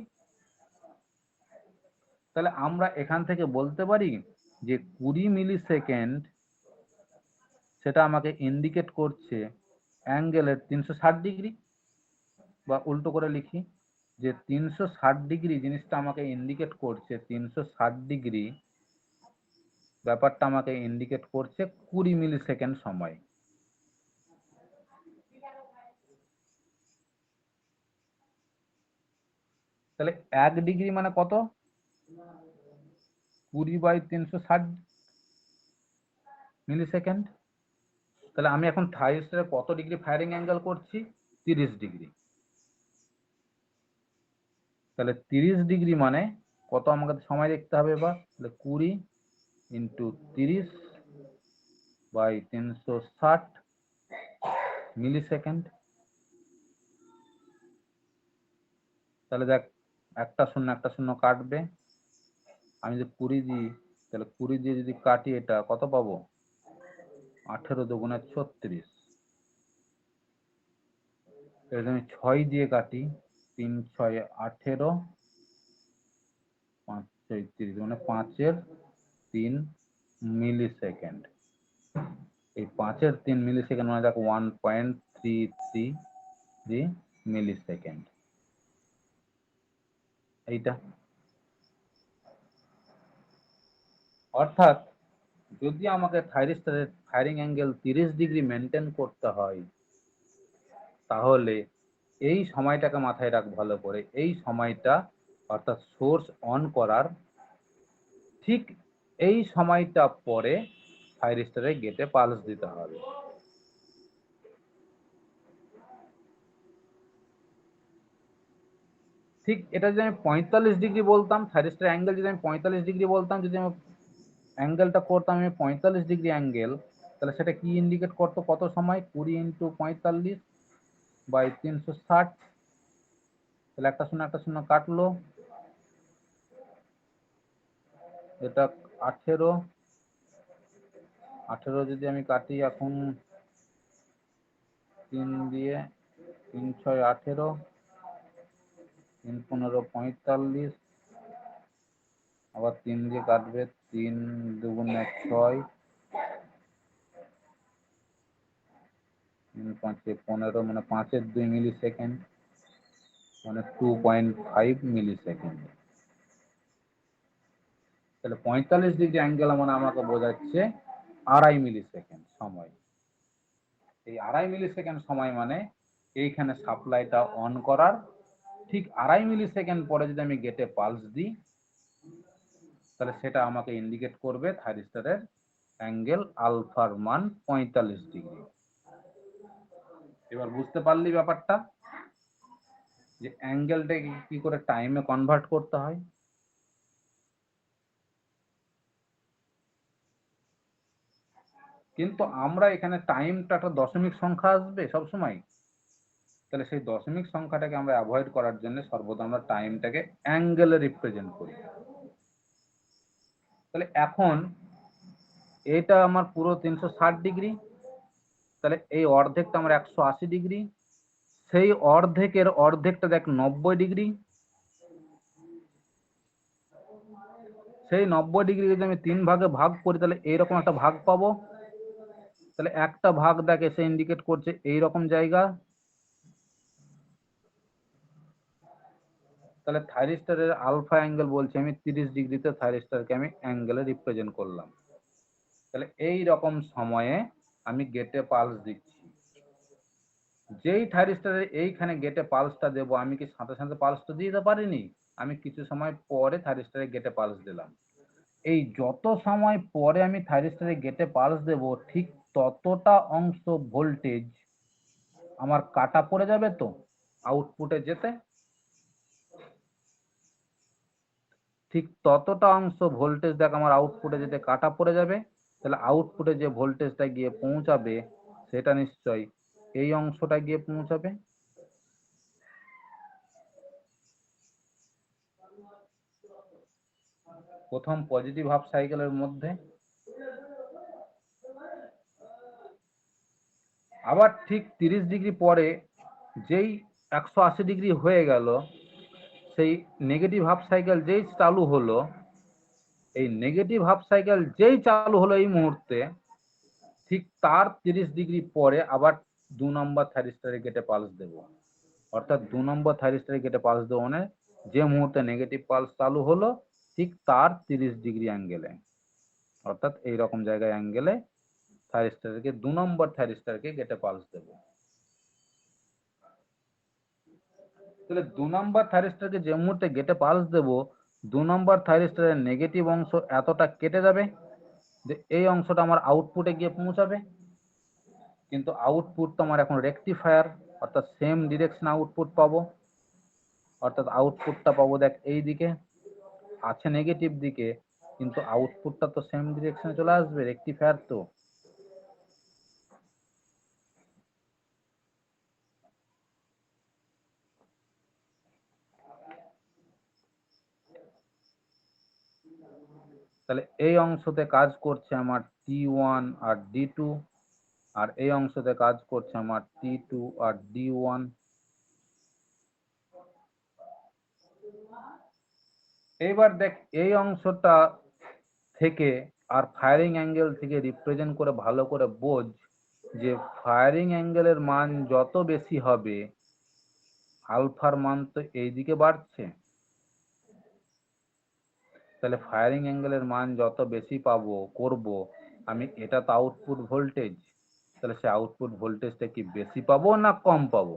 তাহলে আমরা এখান থেকে বলতে পারি যে 20 মিলি সেকেন্ড সেটা আমাকে ইন্ডিকেট করছে অ্যাঙ্গেলের 360 ডিগ্রি, বা উল্টো করে লিখি যে 360 ডিগ্রি জিনিসটা আমাকে ইন্ডিকেট করছে, 360 ডিগ্রি ব্যাপারটা আমাকে ইন্ডিকেট করছে 20 মিলি সেকেন্ড সময়। তাহলে 1 ডিগ্রি মানে কত? 20/360 মিলি সেকেন্ড। তাহলে আমি এখন থাইরিস্টরে কত ডিগ্রি ফায়ারিং অ্যাঙ্গেল করছি? 30 ডিগ্রি। তাহলে 30 ডিগ্রি মানে কত আমাকে সময় দেখতে হবে এবার? তাহলে 20 × 30/360 মিলি সেকেন্ড। তাহলে দেখ একটা শূন্য কাটবে, আমি যদি 20 দিই, তাহলে 20 দিয়ে যদি কাটি এটা কত পাবো? 18 দুগুণে 36। যদি আমি 6 দিয়ে কাটি, 3 6 18, 5 6 30, মানে 5-এর 3 মিলি সেকেন্ড। এই 5-এর 3 মিলি সেকেন্ড মানে দেখ 1.333 মিলি সেকেন্ড। এইটা অর্থাৎ যদি আমাকে থাইরিস্টরের ফায়ারিং অ্যাঙ্গেল 30 ডিগ্রি মেনটেন করতে হয়, তাহলে এই সময়টাকে মাথায় রাখ ভালো করে। এই সময়টা অর্থাৎ সোর্স অন করার ঠিক এই সময়টা পরে থাইরিস্টরের গেটে পালস দিতে হবে। ঠিক এটা যদি আমি 45 ডিগ্রি বলতাম, থাইরিস্টরের অ্যাঙ্গেল যদি আমি 45 ডিগ্রি বলতাম, যদি আমি অ্যাঙ্গেলটা করতাম আমি 45 ডিগ্রি অ্যাঙ্গেল, তাহলে সেটা কি ইন্ডিকেট করতো? কত সময়? 20 × 45/360। তাহলে একটা শূন্য কাটলো, এটা 18 যদি আমি কাটি এখন 3 দিয়ে, 3 6 18, 3 15 45, আবার 3 দিয়ে কাটবে, 3 দুগুণে 6, 3 5 15, মানে 5-এর 2 মিলি সেকেন্ড, মানে 2.5 মিলি সেকেন্ড। তাহলে 45 ডিগ্রি অ্যাঙ্গেল মানে আমাকে বোঝাচ্ছে 2.5 মিলি সেকেন্ড সময়। এই 2.5 মিলি সেকেন্ড সময় মানে এইখানে সাপ্লাইটা অন করার ঠিক 2.5 মিলি সেকেন্ড পরে যদি আমি গেটে পালস দিই, তাহলে সেটা আমাকে ইন্ডিকেট করবে থাইরিস্টরের অ্যাঙ্গেল আলফার মান 45 ডিগ্রি। এবার বুঝতে পারলি ব্যাপারটা, যে অ্যাঙ্গেলটাকে কি করে টাইমে কনভার্ট করতে হয়। কিন্তু আমরা এখানে টাইমটা একটা দশমিক সংখ্যা আসবে সবসময়, তাহলে সেই দশমিক সংখ্যাটাকে আমরা অ্যাভয়েড করার জন্য সর্বদা আমরা টাইমটাকে অ্যাঙ্গেলে রিপ্রেজেন্ট করি। তাহলে এখন এটা আমার পুরো 360 ডিগ্রি, তাহলে এই অর্ধেকটা আমার 180 ডিগ্রি, সেই অর্ধেকের অর্ধেকটা দেখ 90 ডিগ্রি, সেই 90 ডিগ্রি যদি আমি 3 ভাগে ভাগ করি তাহলে এইরকম একটা ভাগ পাবো। তাহলে একটা ভাগ দেখ এসে ইন্ডিকেট করছে এইরকম জায়গা, তাহলে থাইরিস্টারের আলফা অ্যাঙ্গেল বলছি আমি 30 ডিগ্রিতে থাইরিস্টারকে আমি অ্যাঙ্গেলে রিপ্রেজেন্ট করলাম। তাহলে এই রকম সময়ে আমি গেটে পালস দিচ্ছি। যেই থাইরিস্টারের এইখানে গেটে পালসটা দেবো, আমি কি সাথে সাথে পালস তো দিয়ে দিতে পারিনি, আমি কিছু সময় পরে থাইরিস্টারে গেটে পালস দিলাম। এই যত সময় পরে আমি থাইরিস্টারে গেটে পালস দেব, ঠিক ততটা অংশ ভোল্টেজ আমার কাটা পড়ে যাবে তো আউটপুটে যেতে, ঠিক ততটা অংশ ভোল্টেজ দেখ আমার আউটপুটে যেতে কাটা পড়ে যাবে। তাহলে আউটপুটে যে ভোল্টেজটা গিয়ে পৌঁছাবে সেটা নিশ্চয়ই এই অংশটা গিয়ে পৌঁছাবে। প্রথম পজিটিভ হাফ সাইকেলের মধ্যে। আবার ঠিক 30 ডিগ্রি পরে যেই 180 ডিগ্রি হয়ে গেল, সেই নেগেটিভ হাফ সাইকেল যেই চালু হলো, এই নেগেটিভ হাফ সাইকেল যেই চালু হলো এই মুহূর্তে, ঠিক তার 30 ডিগ্রি পরে আবার 2 নম্বর থাইরিস্টারে গেটে পালস দেব। অর্থাৎ 2 নম্বর থাইরিস্টারে গেটে পালস দেবো মানে যে মুহূর্তে নেগেটিভ পালস চালু হলো ঠিক তার 30 ডিগ্রি অ্যাঙ্গেলে, অর্থাৎ এইরকম জায়গায় অ্যাঙ্গেলে থাইরিস্টারকে 2 নম্বর থাইরিস্টারকে গেটে পালস দেব। তাহলে 2 নম্বর থাইরিস্টারকে যে মুহূর্তে গেটে পালস দেব, 2 নম্বর থাইরিস্টারের নেগেটিভ অংশ এতটা কেটে যাবে যে এই অংশটা আমার আউটপুটে গিয়ে পৌঁছাবে। কিন্তু আউটপুট তো আমার এখন রেকটিফায়ার, অর্থাৎ সেম ডিরেকশন আউটপুট পাবো। অর্থাৎ আউটপুটটা পাবো দেখ এই দিকে আছে নেগেটিভ দিকে, কিন্তু আউটপুটটা তো সেম ডিরেকশনে চলে আসবে, রেকটিফায়ার তো। তাহলে এই অংশতে কাজ করছে আমার T1 আর D2, আর এই অংশতে কাজ করছে আমার T2 আর D1। এইবার দেখ এই অংশটা থেকে আর ফায়ারিং অ্যাঙ্গেল থেকে রিপ্রেজেন্ট করে ভালো করে বোঝ যে ফায়ারিং অ্যাঙ্গেলের মান যত বেশি হবে আলফার মান তো এইদিকে বাড়ছে। তাহলে ফায়ারিং অ্যাঙ্গেলের মান যত বেশি পাবো করব আমি, এটা তো আউটপুট ভোল্টেজ, তাহলে সে আউটপুট ভোল্টেজটা কি বেশি পাবো না কম পাবো?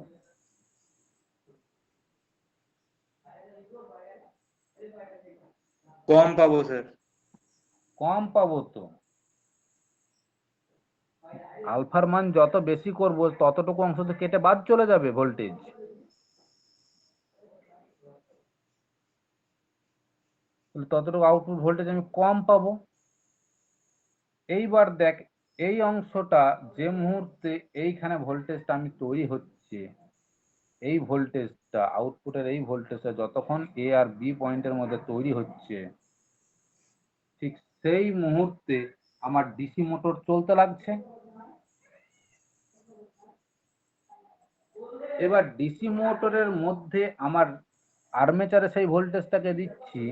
কম পাবো স্যার। কম পাবো তো। আলফার মান যত বেশি করব ততটুকু অংশ তো কেটে বাদ চলে যাবে ভোল্টেজ, ততটুকু আউটপুট ভোল্টেজ আমি কম পাবো। এইবার দেখ এই অংশটা যে মুহূর্তে এইখানে ভোল্টেজটা আমি তৈরি হচ্ছে, এই ভোল্টেজটা আউটপুটের এই ভোল্টেজটা যতক্ষণ এ আর বি পয়েন্টের মধ্যে তৈরি হচ্ছে, ঠিক সেই মুহূর্তে আমার ডিসি মোটর চলতে লাগছে। এবার ডিসি মোটরের মধ্যে আমার আর্মেচারে সেই ভোল্টেজটাকে দিচ্ছি,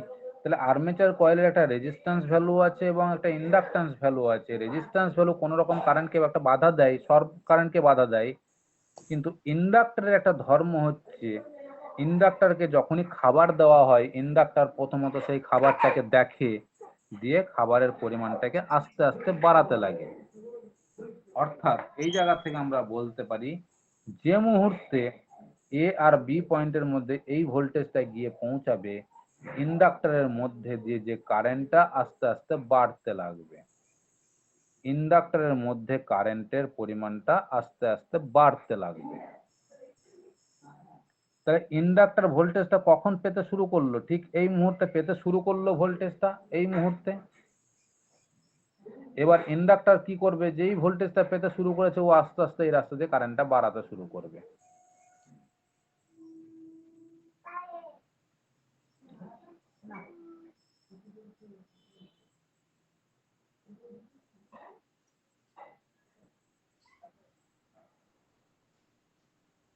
তাহলে আর্মেচার কয়েলের একটা রেজিস্ট্যান্স ভ্যালু আছে এবং একটা ইন্ডাকট্যান্স ভ্যালু আছে। রেজিস্ট্যান্স ভ্যালু কোনো রকম কারেন্টকে একটা বাধা দেয়, শর্ট কারেন্টকে বাধা দেয়। কিন্তু ইন্ডাক্টরের একটা ধর্ম হচ্ছে ইন্ডাক্টরকে যখনই খাবার দেওয়া হয়, ইন্ডাক্টর প্রথমত সেই খাবারটাকে দেখে, দিয়ে খাবারের পরিমাণটাকে আস্তে আস্তে বাড়াতে লাগে। অর্থাৎ এই জায়গা থেকে আমরা বলতে পারি যে মুহূর্তে এ আর বি পয়েন্টের মধ্যে এই ভোল্টেজটা গিয়ে পৌঁছাবে, ইন্ডাক্টরের মধ্যে দিয়ে যে কারেন্টটা আস্তে আস্তে বাড়তে লাগবে, ইন্ডাক্টরের মধ্যে কারেন্টের পরিমাণটা আস্তে আস্তে বাড়তে লাগবে। তাহলে ইন্ডাক্টর ভোল্টেজটা কখন পেতে শুরু করলো? ঠিক এই মুহূর্তে পেতে শুরু করলো ভোল্টেজটা, এই মুহূর্তে। এবার ইন্ডাক্টর কি করবে, যেই ভোল্টেজটা পেতে শুরু করেছে ও আস্তে আস্তে এই রাস্তা দিয়ে কারেন্টটা বাড়াতে শুরু করবে।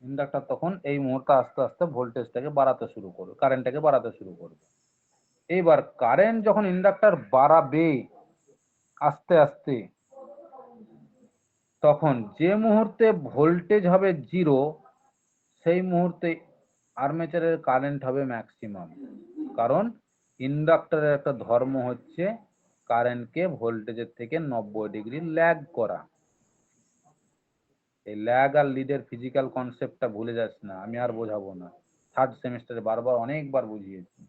ইন্ডাক্টর তখন এই মুহূর্তে আস্তে আস্তে ভোল্টেজটাকে বাড়াতে শুরু করবে, কারেন্টটাকে বাড়াতে শুরু করবে। এইবার কারেন্ট যখন ইন্ডাক্টর বাড়াবে আস্তে আস্তে, তখন যে মুহূর্তে ভোল্টেজ হবে 0, সেই মুহূর্তে আর্মেচারের কারেন্ট হবে ম্যাক্সিমাম, কারণ ইন্ডাক্টরের একটা ধর্ম হচ্ছে কারেন্টকে ভোল্টেজের থেকে 90 ডিগ্রি ল্যাগ করা। এই ল্যাগ আর লিডের ফিজিক্যাল কনসেপ্টটা ভুলে যাস না, আমি আর বোঝাবো না, থার্ড সেমিস্টারে বারবার অনেকবার বুঝিয়েছি।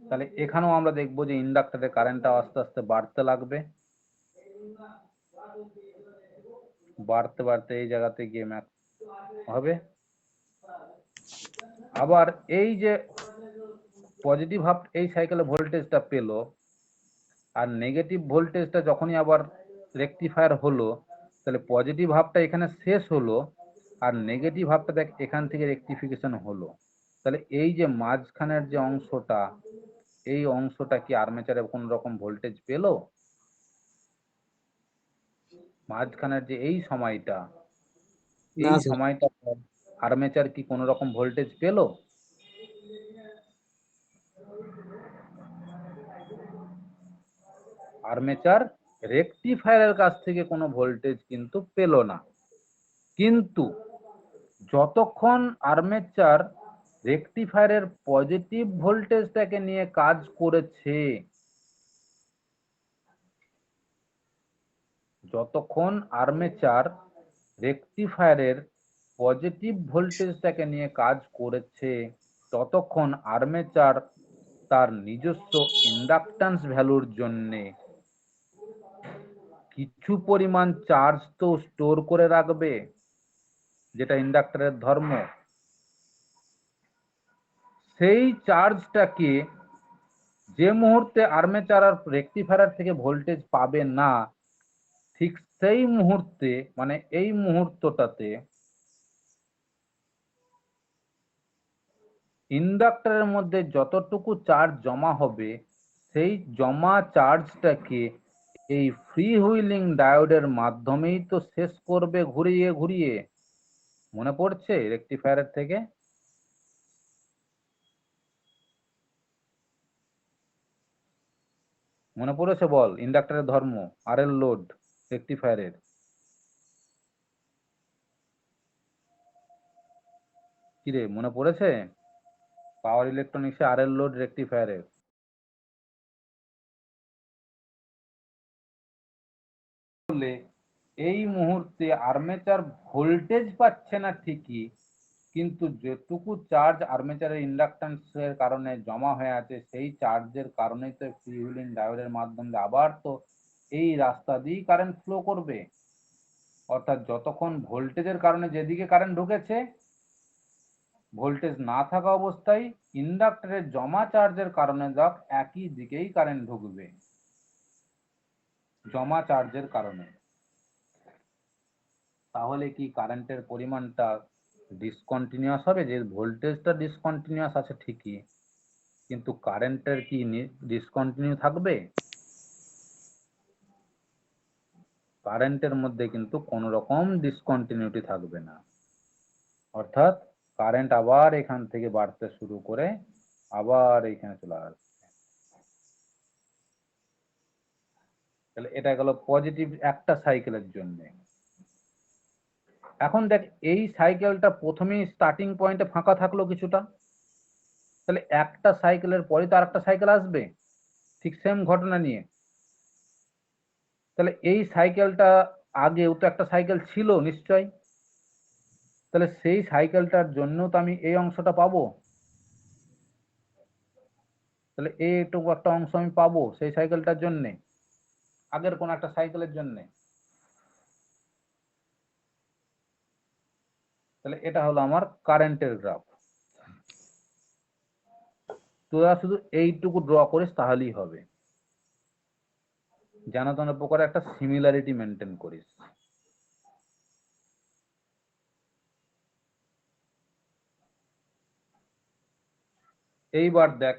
তাহলে এখানেও আমরা দেখবো যে ইন্ডাক্টরের কারেন্টটা আস্তে আস্তে বাড়তে লাগবে, বাড়তে বাড়তে এই জায়গাতে গিয়ে ম্যাক্স হবে। আবার এই যে পজিটিভ হাফ এই সাইকেলে ভোল্টেজটা পেলো, আর নেগেটিভ ভোল্টেজটা যখনই আবার রেকটিফায়ার হলো, তাহলে পজিটিভ হাফটা এখানে শেষ হলো, আর নেগেটিভ হাফটা দেখ এখান থেকে রেকটিফিকেশন হলো। তাহলে এই যে মাঝখানের যে অংশটা, এই অংশটা কি আর্মেচারে কোন রকম ভোল্টেজ পেলো? মাঝখানের যে এই সময়টা, এই সময়টা আর্মেচার কি কোন রকম ভোল্টেজ পেলো? আর্মেচার রেকটিফায়ারের কাছ থেকে কোনো ভোল্টেজ কিন্তু পেল না। কিন্তু যতক্ষণ আর্মেচার রেকটিফায়ারের পজিটিভ ভোল্টেজটাকে নিয়ে কাজ করেছে, যতক্ষণ আর্মেচার রেকটিফায়ারের পজিটিভ ভোল্টেজটাকে নিয়ে কাজ করেছে, ততক্ষণ আর্মেচার তার নিজস্ব ইন্ডাকট্যান্স ভ্যালুর জন্যে কিছু পরিমাণ চার্জ তো স্টোর করে রাখবে, যেটা ইন্ডাক্টরের ধর্ম। সেই চার্জটাকে যে মুহূর্তে আর্মেচার আর রেকটিফায়ার থেকে ভোল্টেজ পাবে না, ঠিক সেই মুহূর্তে মানে এই মুহূর্তটাতে ইন্ডাক্টরের মধ্যে যতটুকু চার্জ জমা হবে, সেই জমা চার্জটাকে এই ফ্রি হুইলিং ডায়োডের মাধ্যমেই তো শেষ করবে ঘুরিয়ে ঘুরিয়ে। মনে পড়ছে রেকটিফায়ারের থেকে? মনে পড়েছে বল? ইন্ডাক্টরের ধর্ম, আর এল লোড, রেকটিফায়ারের। কিরে মনে পড়েছে? পাওয়ার ইলেকট্রনিক্সে আর এল লোড, রেকটিফায়ারের। এই মুহূর্তে আর্মেচার ভোল্টেজ পাচ্ছে না ঠিকই, কিন্তু যেটুকু চার্জ আর্মেচারের ইন্ডাকট্যান্সের কারণে জমা হয়ে আছে, সেই চার্জের কারণেই তো ফ্রি হুইলিং ডায়োডের মাধ্যমে আবার তো এই রাস্তা দিয়েই কারেন্ট ফ্লো করবে। অর্থাৎ যতক্ষণ ভোল্টেজের কারণে যেদিকে কারেন্ট ঢুকেছে, ভোল্টেজ না থাকা অবস্থায় ইন্ডাক্টরের জমা চার্জের কারণে দেখ একই দিকেই কারেন্ট ঢুকবে, জমা চার্জের কারণে। তাহলে কি কারেন্টের পরিমাণটা ডিসকন্টিনিউয়াস হবে? যে ভোল্টেজটা ডিসকন্টিনিউয়াস আছে ঠিকই, কিন্তু কারেন্টের কি ডিসকন্টিনিউ থাকবে? কারেন্টের মধ্যে কিন্তু কোনো রকম ডিসকন্টিনিউটি থাকবে না। অর্থাৎ কারেন্ট আবার এখান থেকে বাড়তে শুরু করে আবার এখানে চলে আসবে। তাহলে এটা গেল পজিটিভ একটা সাইকেলের জন্য। এখন দেখ এই সাইকেলটা প্রথমেই স্টার্টিং পয়েন্টে ফাঁকা থাকলো কিছুটা, তাহলে একটা সাইকেলের পরে তো আরেকটা সাইকেল আসবে ঠিক সেম ঘটনা নিয়ে। তাহলে এই সাইকেলটা আগেও তো একটা সাইকেল ছিল নিশ্চয়, তাহলে সেই সাইকেলটার জন্য তো আমি এই অংশটা পাবো। তাহলে এইটুকু একটা অংশ আমি পাবো সেই সাইকেলটার জন্যে, আগের কোন একটা সাইকেলের জন্যে। তাহলে এটা হলো আমার কারেন্টের গ্রাফ। তোরা শুধু এইটুকু ড্র করিস তাহলেই হবে, যেন তেন প্রকারে একটা সিমিলারিটি মেনটেন করিস। এইবার দেখ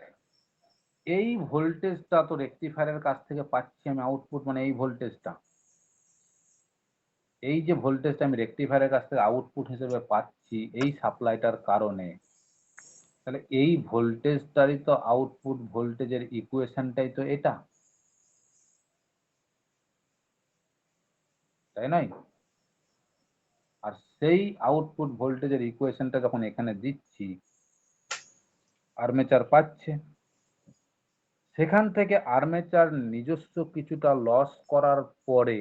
এই ভোল্টেজটা তো রেকটিফায়ারের কাছ থেকে পাচ্ছি আমি আউটপুট, মানে এই ভোল্টেজটা, এই যে ভোল্টেজটা আমি রেকটিফায়ারের কাছ থেকে আউটপুট হিসেবে পাচ্ছি এই সাপ্লাইটার কারণে, তাহলে এই ভোল্টেজটারই তো আউটপুট ভোল্টেজের ইকুয়েশনটাই তো এটা, তাই নয়? সেই আউটপুট ভোল্টেজের ইকুয়েশনটা যখন এখানে দিচ্ছি, আর্মেচার পাচ্ছে, সেখান থেকে আর্মেচার নিজস্ব কিছুটা লস করার পরে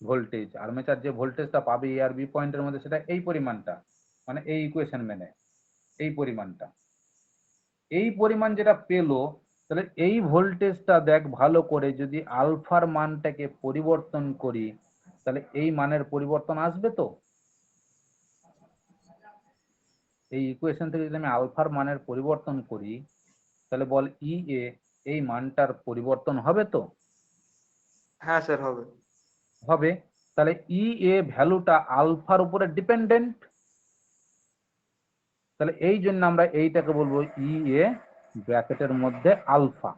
ভোল্টেজ, আর্মেচার যে ভোল্টেজটা পাবে এ আর বি পয়েন্টের মধ্যে, সেটা এই পরিমাণটা, মানে এই ইকুয়েশন মেনে এই পরিমাণটা, এই পরিমাণ যেটা পেলো, তাহলে এই ভোল্টেজটা দেখ ভালো করে, যদি আলফার মানটাকে পরিবর্তন করি তাহলে এই মানের পরিবর্তন আসবে তো। এই ইকুয়েশন থেকে যদি আমি আলফার মানের পরিবর্তন করি তাহলে বল ই এ এই মানটার পরিবর্তন হবে তো। হ্যাঁ স্যার হবে। হবে। তাহলে ই এ ভ্যালুটা আলফার উপরে ডিপেন্ডেন্ট, তাহলে এই জন্য আমরা এইটাকে বলবো ই এ ব্র্যাকেটের মধ্যে আলফা।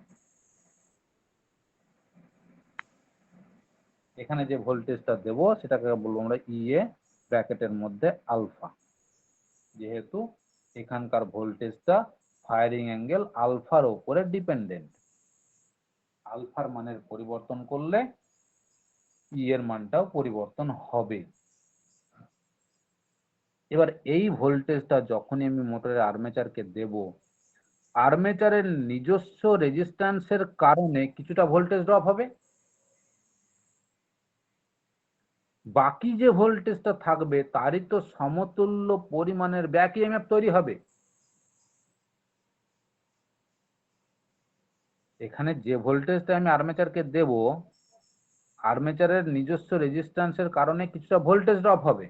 এখানে যে ভোল্টেজটা দেব সেটাকে বলবো আমরা ই এ ব্র্যাকেটের মধ্যে আলফা, যেহেতু এখানকার ভোল্টেজটা ফায়ারিং অ্যাঙ্গেল আলফার উপরে ডিপেন্ডেন্ট। আলফার মানের পরিবর্তন করলে ই এর মানটাও পরিবর্তন হবে। এবার এই ভোল্টেজটা যখনই আমি মোটরের আর্মেচারকে দেব, আর্মেচারের নিজস্ব রেজিস্ট্যান্সের কারণে কিছুটা ভোল্টেজ ড্রপ হবে, বাকি যে ভোল্টেজটা থাকবে তারই তো সমতুল্য পরিমাণের ব্যাক ইএমএফ তৈরি হবে। এখানে যে ভোল্টেজটা আমি আর্মেচারকে দেব, আর্মেচারের নিজস্ব রেজিস্ট্যান্সের কারণে কিছুটা ভোল্টেজ ড্রপ হবে,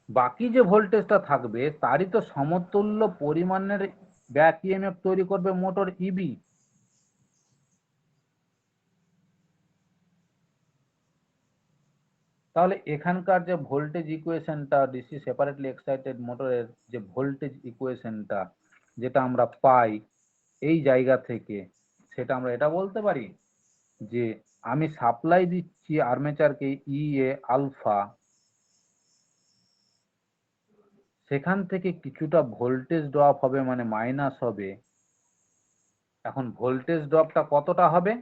বাকি যে ভোল্টেজটা থাকবে তারই তো সমতুল্য পরিমাণের ব্যাক ইএমএফ তৈরি করবে মোটর ইবি। তাহলে এখানকার যে ভোল্টেজ ইকুয়েশনটা, ডিসি সেপারেটলি এক্সাইটেড মোটরের যে ভোল্টেজ ইকুয়েশনটা যেটা আমরা পাই এই জায়গা থেকে, সেটা আমরা এটা বলতে পারি যে আমি সাপ্লাই দিচ্ছি আর্মেচারকে ই এ আলফা, সেখান থেকে কিছুটা ভোল্টেজ ড্রপ হবে, মানে মাইনাস হবে। এখন ভোল্টেজ ড্রপটা কতটা হবে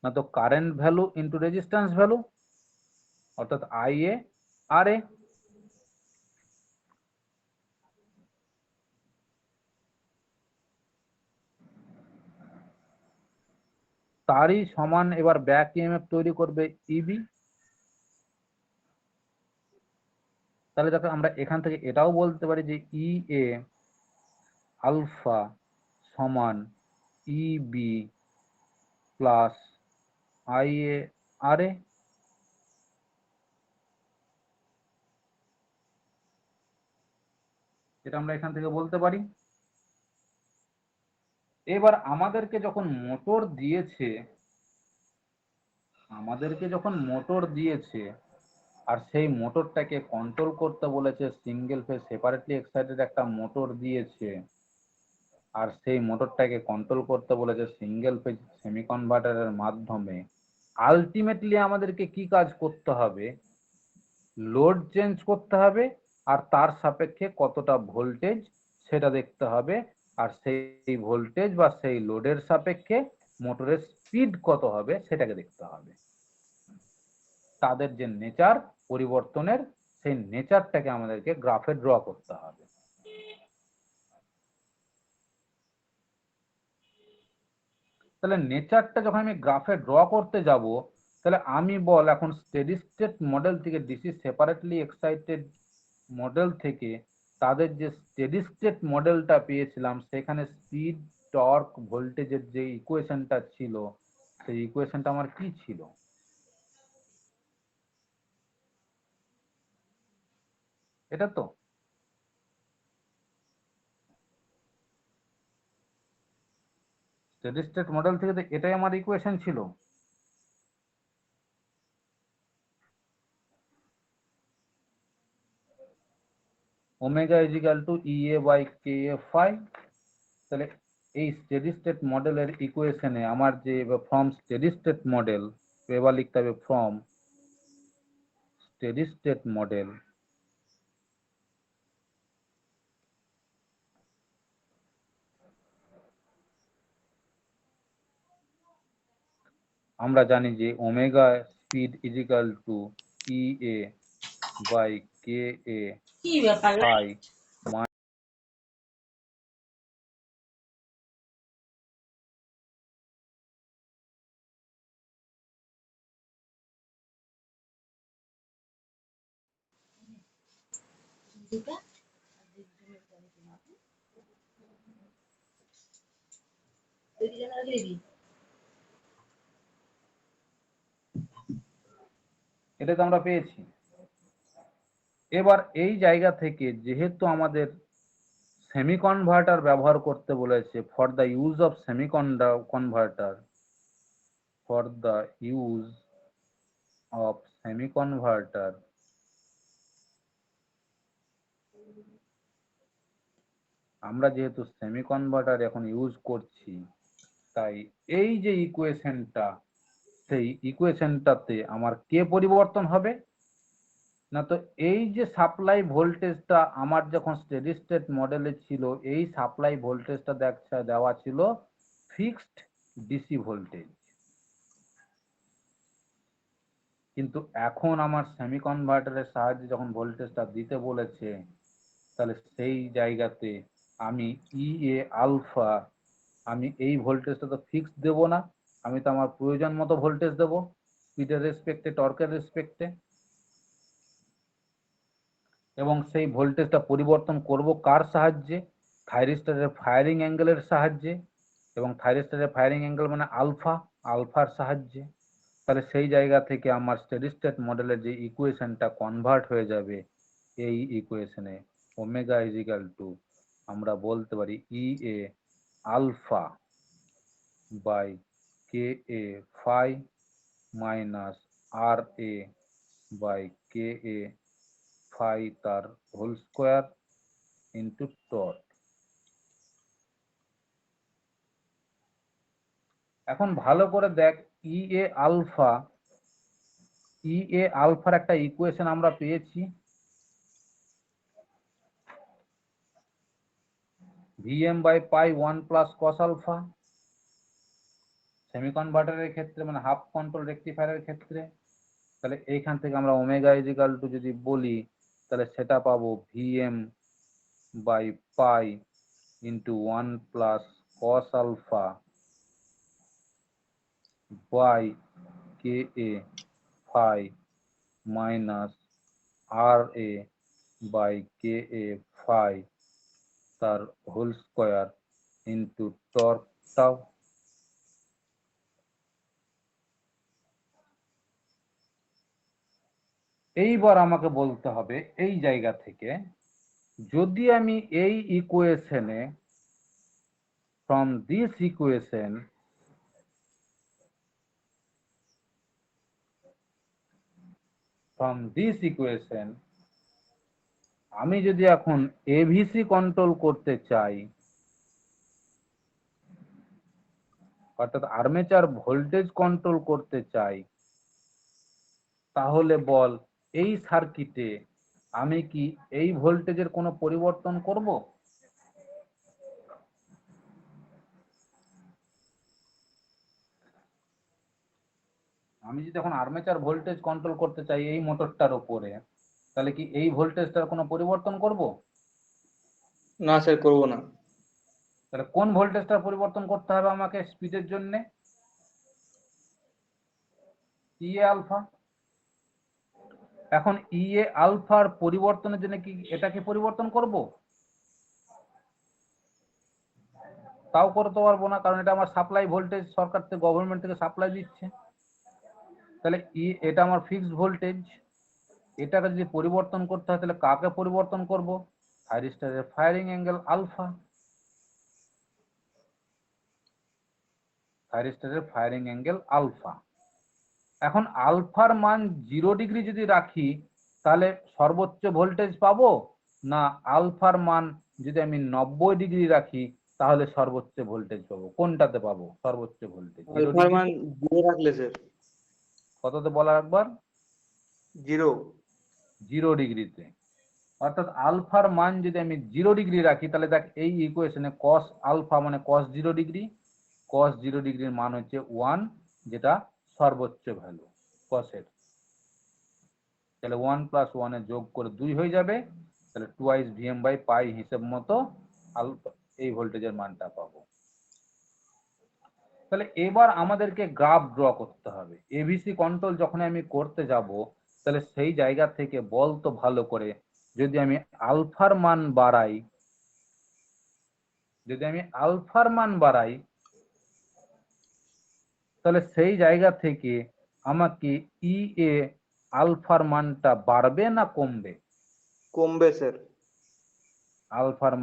না, তো current value into resistance value, অর্থাৎ আই এ আর এ। তারই সমান এবার ব্যাক ইএমএফ তৈরি করবে ইবি। তাহলে দেখো আমরা এখান থেকে এটাও বলতে পারি যে ই এ আলফা সমান ইবি প্লাস আই এ আর এ। এটা আমরা এখান থেকে বলতে পারি। এবার আমাদেরকে যখন মোটর দিয়েছে, আর সেই মোটরটাকে কন্ট্রোল করতে বলেছে, সিঙ্গেল ফেজ সেপারেটলি এক্সাইটেড একটা মোটর দিয়েছে, আর সেই মোটরটাকে কন্ট্রোল করতে বলেছে সিঙ্গেল ফেজ সেমি কনভার্টারের মাধ্যমে, আলটিমেটলি আমাদেরকে কি কাজ করতে হবে, লোড চেঞ্জ করতে হবে, আর তার সাপেক্ষে কতটা ভোল্টেজ সেটা দেখতে হবে, আর সেই ভোল্টেজ বা সেই লোডের সাপেক্ষে মোটরের স্পিড কত হবে সেটাকে দেখতে হবে। তাদের যে নেচার পরিবর্তনের, সেই নেচারটাকে আমাদেরকে গ্রাফে ড্র করতে হবে। তাহলে নেচারটা যখন আমি গ্রাফে ড্র করতে যাব, তাহলে আমি বল এখন স্টেডি স্টেট মডেল থেকে ডিসি সেপারেটলি এক্সাইটেড মডেল থেকে তাদের যে স্টেডি স্টেট মডেলটা পেয়েছিলাম, সেখানে স্পিড টর্ক ভোল্টেজের যে ইকুয়েশনটা ছিল, সেই ইকুয়েশনটা আমার কি ছিল, এটা তো স্টেডি স্টেট মডেল থেকে তো এটাই আমার ইকুয়েশন ছিল। Omega equal to E A by K A phi. তাহলে এই স্টেডি স্টেট মডেলের ইকুয়েশনে আমার যে ফ্রম স্টেডি স্টেট মডেল, এবার লিখতে হবে ফ্রম স্টেডি স্টেট মডেল আমরা জানি যে omega speed equal to E A by K A কি ব্যাপার ফাই এটা তো আমরা পেয়েছি। এবার এই জায়গা থেকে যেহেতু আমাদের সেমি কনভার্টার ব্যবহার করতে বলেছে, for the use of semi converter, for the use of semi converter, আমরা যেহেতু সেমি কনভার্টার এখন ইউজ করছি, তাই এই যে ইকুয়েশনটা, সেই ইকুয়েশনটাতে আমার কে পরিবর্তন হবে না, তো এই যে সাপ্লাই ভোল্টেজটা আমার যখন স্টেডি স্টেট মডেলে ছিল, এই সাপ্লাই ভোল্টেজটা দেওয়া ছিল ফিক্সড ডিসি ভোল্টেজ। কিন্তু এখন আমার সেমি কনভার্টারের সাহায্যে যখন ভোল্টেজটা দিতে বলেছে, তাহলে সেই জায়গাতে আমি ইএ আলফা, আমি এই ভোল্টেজটা তো ফিক্সড দেব না, আমি তো আমার প্রয়োজন মতো ভোল্টেজ দেবো স্পিডের রেসপেক্টে, টর্কের রেসপেক্টে, এবং সেই ভোল্টেজটা পরিবর্তন করব কার সাহায্যে? থাইরিস্টরের ফায়ারিং অ্যাঙ্গেলের সাহায্যে, এবং থাইরিস্টরের ফায়ারিং অ্যাঙ্গেল মানে আলফা, আলফার সাহায্যে। তাহলে সেই জায়গা থেকে আমার স্টেডি স্টেট মডেলের যে ইকুয়েশনটা কনভার্ট হয়ে যাবে এই ইকুয়েশনে, ওমেগা ইজ ইকাল টু, আমরা বলতে পারি E A alpha by K A phi minus R A by K A phi তার হোল স্কোয়ার ইন্টু টর্ক। এখন ভালো করে দেখ, ই এ আলফার একটা ইকুয়েশন আমরা পেয়েছি, VM by pi 1 plus cos alpha, semi কনভার্টারের ক্ষেত্রে মানে হাফ কন্ট্রোল রেকটিফায়ারের ক্ষেত্রে। তাহলে এইখান থেকে আমরা ওমেগা ইজ ইকাল টু যদি বলি, তাহলে সেটা পাবো VM by pi into 1 plus cos alpha by K A phi minus R A by K A phi তার whole square into torque tau. এইবার আমাকে বলতে হবে এই জায়গা থেকে, যদি আমি এই ইকুয়েশনে from this equation আমি যদি এখন এভিসি কন্ট্রোল করতে চাই, অর্থাৎ আর্মেচার ভোল্টেজ কন্ট্রোল করতে চাই, তাহলে বল এই সার্কিটে আমি কি এই ভোল্টেজের কোনো পরিবর্তন করব? আমি যদি এখন আর্মেচার ভোল্টেজ কন্ট্রোল করতে চাই এই মোটরটার উপরে, তাহলে কি এই ভোল্টেজটার কোনো পরিবর্তন করব? না স্যার, করবো না। তাহলে কোন ভোল্টেজটার পরিবর্তন করতে হবে আমাকে স্পিডের জন্য? ইএ আলফা। এখন ইএ আলফার পরিবর্তনের জন্য কি এটাকে পরিবর্তন করব? তাও করতে পারবো না, কারণ এটা আমার সাপ্লাই ভোল্টেজ, সরকার থেকে, গভর্নমেন্ট থেকে সাপ্লাই দিচ্ছে। তাহলে এটা আমার ফিক্সড ভোল্টেজ, এটাকে যদি পরিবর্তন করতে হয় তাহলে কাকে পরিবর্তন করব? থাইরিস্টরের ফায়ারিং অ্যাঙ্গেল আলফা, থাইরিস্টরের ফায়ারিং অ্যাঙ্গেল আলফা। এখন আলফার মান 0 ডিগ্রি যদি রাখি তাহলে সর্বোচ্চ ভোল্টেজ পাবো, না আলফার মান যদি আমি 90 ডিগ্রি রাখি তাহলে সর্বোচ্চ ভোল্টেজ পাবো? কোনটাতে পাবো সর্বোচ্চ ভোল্টেজ? আলফার মান 0 রাখলে স্যার। কততে বলা একবার? 0। 0 ডিগ্রিতে। অর্থাৎ আলফার মান যদি আমি 0 ডিগ্রি রাখি, তাহলে দেখ এই ইকুয়েশনে কস আলফা মানে কস 0 ডিগ্রি, কস 0 ডিগ্রির মান হচ্ছে 1, যেটা সর্বোচ্চ ভ্যালু কসের। তাহলে 1 + 1 এ যোগ করে 2 হয়ে যাবে, তাহলে 2 Vm/π হিসেব মতো এই ভোল্টেজের মানটা পাবো। তাহলে এবার আমাদেরকে গ্রাফ ড্র করতে হবে। এবিসি কন্ট্রোল যখন আমি করতে যাব, তাহলে সেই জায়গা থেকে বল তো ভালো করে, যদি আমি আলফার মান বাড়াই, তাহলে সেই জায়গা থেকে আমাকে ই এ আলফার মানটা বাড়বে না কমবে? কমবে স্যার। আলফার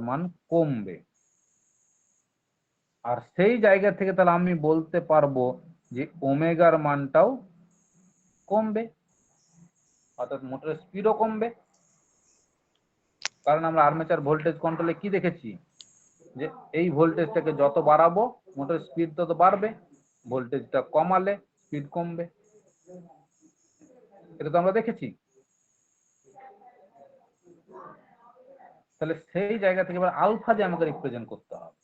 মান কমবে। আর সেই জায়গা থেকে তাহলে আমি বলতে পারবো যে ওমেগার মানটাও কমবে, অর্থাৎ মোটরের স্পিডও কমবে। কারণ আমরা আর্মেচার ভোল্টেজ কন্ট্রোলে কি দেখেছি, যে এই ভোল্টেজটাকে যত বাড়াবো মোটরের স্পিড তত বাড়বে, ভোল্টেজটা কমালে স্পিড কমবে। এটা তো আমরা দেখেছি। তাহলে সেই জায়গা থেকে এবার আলফা দিয়ে আমাকে রিপ্রেজেন্ট করতে হবে।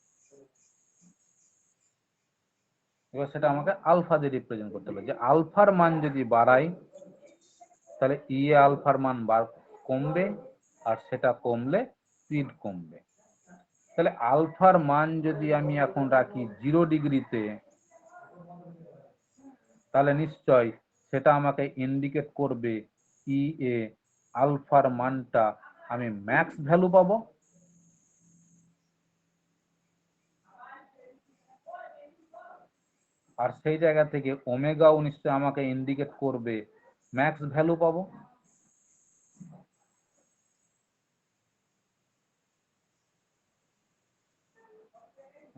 এবার সেটা আমাকে আলফা দিয়ে রিপ্রেজেন্ট করতে হবে, যে আলফার মান যদি বাড়াই তাহলে ই এ আলফার মান কমবে, আর সেটা কমলে স্পিড কমবে। তাহলে আলফার মান যদি আমি এখন রাখি 0 ডিগ্রিতে, তাহলে নিশ্চয় সেটা আমাকে ইন্ডিকেট করবে ই এ আলফার মানটা আমি ম্যাক্স ভ্যালু পাবো। আর সেই জায়গা থেকে ওমেগাও নিশ্চয় আমাকে ইন্ডিকেট করবে ম্যাক্স ভ্যালু পাবো।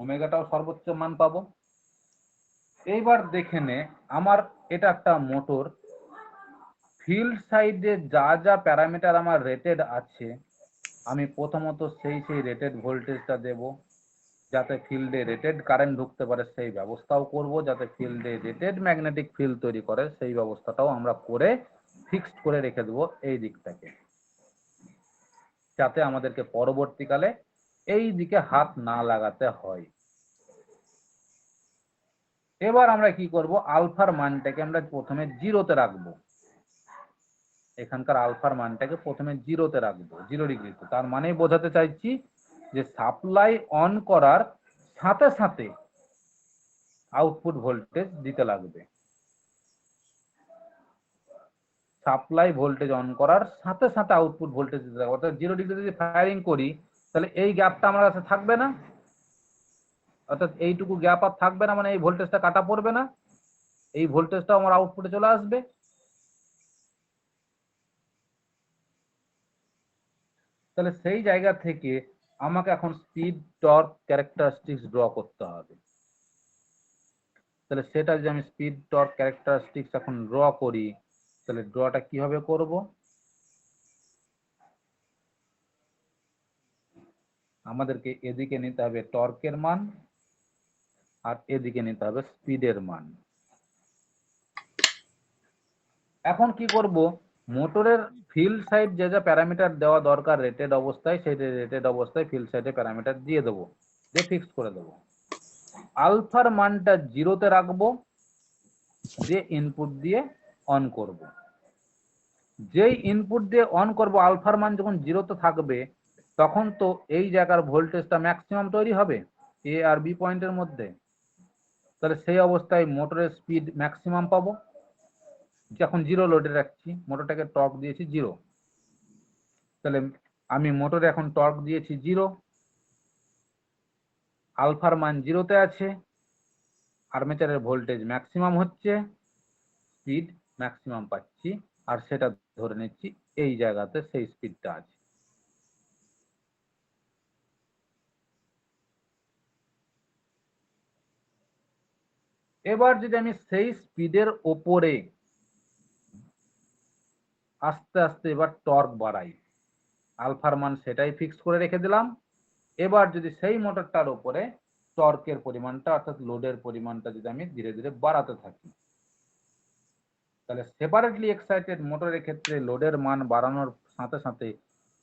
ওমেগাটাও সর্বোচ্চ মান পাবো। এইবার দেখে নে, আমার এটা একটা মোটর, ফিল্ড সাইডে যা যা প্যারামিটার আমার রেটেড আছে, আমি প্রথমত সেই রেটেড ভোল্টেজটা দেব, যাতে ফিল্ডে রেটেড কারেন্ট ঢুকতে পারে সেই ব্যবস্থাও করব, যাতে ফিল্ডে রেটেড ম্যাগনেটিক ফিল্ড তৈরি করে সেই ব্যবস্থাটাও আমরা করে ফিক্সড করে রেখে দেবো এই দিকটাকে, যাতে আমাদেরকে পরবর্তীকালে এই দিকে হাত না লাগাতে হয়। এবার আমরা কি করব, আলফার মানটাকে আমরা প্রথমে 0-তে রাখবো। এখানকার আলফার মানটাকে প্রথমে 0-তে রাখবো, 0 ডিগ্রিতে। তার মানেই বোঝাতে চাইছি যে সাপ্লাই অন করার সাথে সাথে আউটপুট ভোল্টেজ দিতে লাগবে। সাপ্লাই ভোল্টেজ অন করার সাথে সাথে আউটপুট ভোল্টেজ দিতে লাগবে। অর্থাৎ 0 ডিগ্রিতে যদি ফায়ারিং করি, তাহলে এই গ্যাপটা আমার কাছে থাকবে না, অর্থাৎ এইটুকু গ্যাপ আর থাকবে না, মানে এই ভোল্টেজটা কাটা পড়বে না, এই ভোল্টেজটা আমার আউটপুটে চলে আসবে। তাহলে সেই জায়গা থেকে আমাকে এখন স্পিড টর্ক ক্যারেক্টারিস্টিক্স ড্র করতে হবে। তাহলে সেটা যদি আমি স্পিড টর্ক ক্যারেক্টারিস্টিক্স এখন ড্র করি, তাহলে ড্রটা কিভাবে করব, আমাদেরকে এদিকে নিতে হবে টর্কের মান, আর এদিকে নিতে হবে স্পিডের মান। এখন কি করব, মোটরের ফিল্ড সাইড যে যা প্যারামিটার দেওয়া দরকার রেটেড অবস্থায়, সেই রেটেড অবস্থায় ফিল্ড সাইডে প্যারামিটার দিয়ে দেবো, দিয়ে ফিক্স করে দেবো। আলফার মানটা 0-তে রাখবো, যে ইনপুট দিয়ে অন করব। যেই ইনপুট দিয়ে অন করব, আলফার মান যখন 0-তে থাকবে, তখন তো এই জায়গার ভোল্টেজটা ম্যাক্সিমাম তৈরি হবে এ আর বি পয়েন্টের মধ্যে। তাহলে সেই অবস্থায় মোটরের স্পিড ম্যাক্সিমাম পাবো। যখন 0 লোডে রাখছি, মোটরটাকে টর্ক দিয়েছি 0, তাহলে আমি মোটরে এখন টর্ক দিয়েছি 0, আলফার মান 0-তে আছে, আর্মেচারের ভোল্টেজ ম্যাক্সিমাম হচ্ছে, স্পিড ম্যাক্সিমাম পাচ্ছি, আর সেটা ধরে নিচ্ছি এই জায়গাতে সেই স্পিডটা আছে। এবার যদি আমি সেই স্পিডের ওপরে আস্তে আস্তে এবার টর্ক বাড়াই, আলফার মান সেটাই ফিক্স করে রেখে দিলাম। এবার যদি সেই মোটরটার উপরে টর্কের পরিমাণটা, অর্থাৎ লোডের পরিমাণটা যদি আমি ধীরে ধীরে বাড়াতে থাকি, তাহলে সেপারেটলি এক্সাইটেড মোটরের ক্ষেত্রে লোডের মান বাড়ানোর সাথে সাথে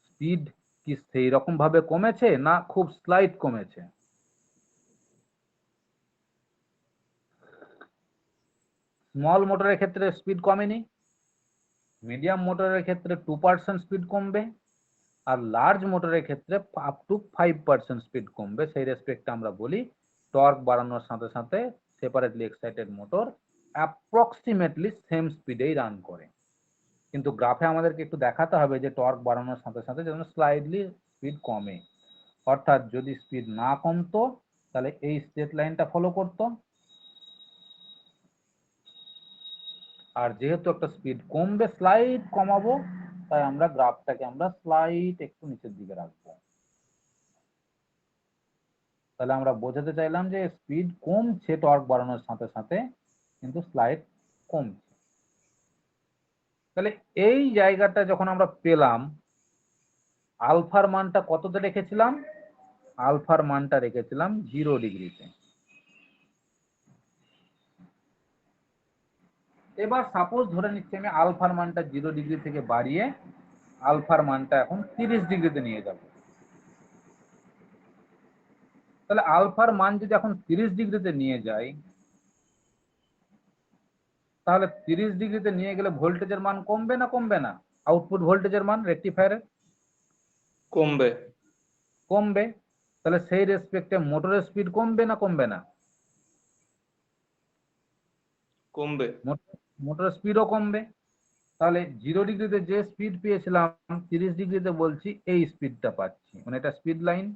স্পিড কি সেই রকম ভাবে কমেছে না খুব স্লাইট কমেছে? স্মল মোটরের ক্ষেত্রে স্পিড কমেনি, মিডিয়াম মোটরের ক্ষেত্রে 2% স্পিড কমবে, আর লার্জ মোটরের ক্ষেত্রে আপ টু 5% স্পিড কমবে। সেই রেসপেক্টে আমরা বলি টর্ক বাড়ানোর সাথে সাথে separately excited motor approximately same স্পিডেই রান করে। কিন্তু গ্রাফে আমাদেরকে একটু দেখাতে হবে যে টর্ক বাড়ানোর সাথে সাথে যেন স্লাইডলি স্পিড কমে। অর্থাৎ যদি স্পিড না কমতো তাহলে এই স্ট্রেট লাইনটা ফলো করতো, আর যেহেতু একটা স্পিড কমবে স্লাইড কমাবো, তাই আমরা গ্রাফটাকে আমরা স্লাইড একটু নিচের দিকে রাখবো। তাহলে আমরা বোঝাতে চাইলাম যে স্পিড কমছে টর্ক বাড়ানোর সাথে সাথে, কিন্তু স্লাইড কমছে। তাহলে এই জায়গাটা যখন আমরা পেলাম, আলফার মানটা কততে রেখেছিলাম? আলফার মানটা রেখেছিলাম 0 ডিগ্রিতে। এবার সাপোজ ধরে নিচ্ছি আমি আলফার মানটা 0 ডিগ্রি থেকে বাড়িয়ে আলফার মানটা এখন 30 ডিগ্রিতে নিয়ে যাব। তাহলে আলফার মান যদি এখন 30 ডিগ্রিতে নিয়ে যাই, তাহলে 30 ডিগ্রিতে নিয়ে গেলে ভোল্টেজের মান কমবে না কমবে না? আউটপুট ভোল্টেজের মান রেকটিফায়ারের কমবে। কমবে। তাহলে সেই রেসপেক্টে মোটরের স্পিড কমবে না কমবে না? কমবে। মোটরের স্পিডও কমবে। তাহলে 0 ডিগ্রিতে যে স্পিড পেয়েছিলাম 30 ডিগ্রিতে বলছি এই স্পিডটা পাচ্ছি, মানে এটা স্পিড লাইন।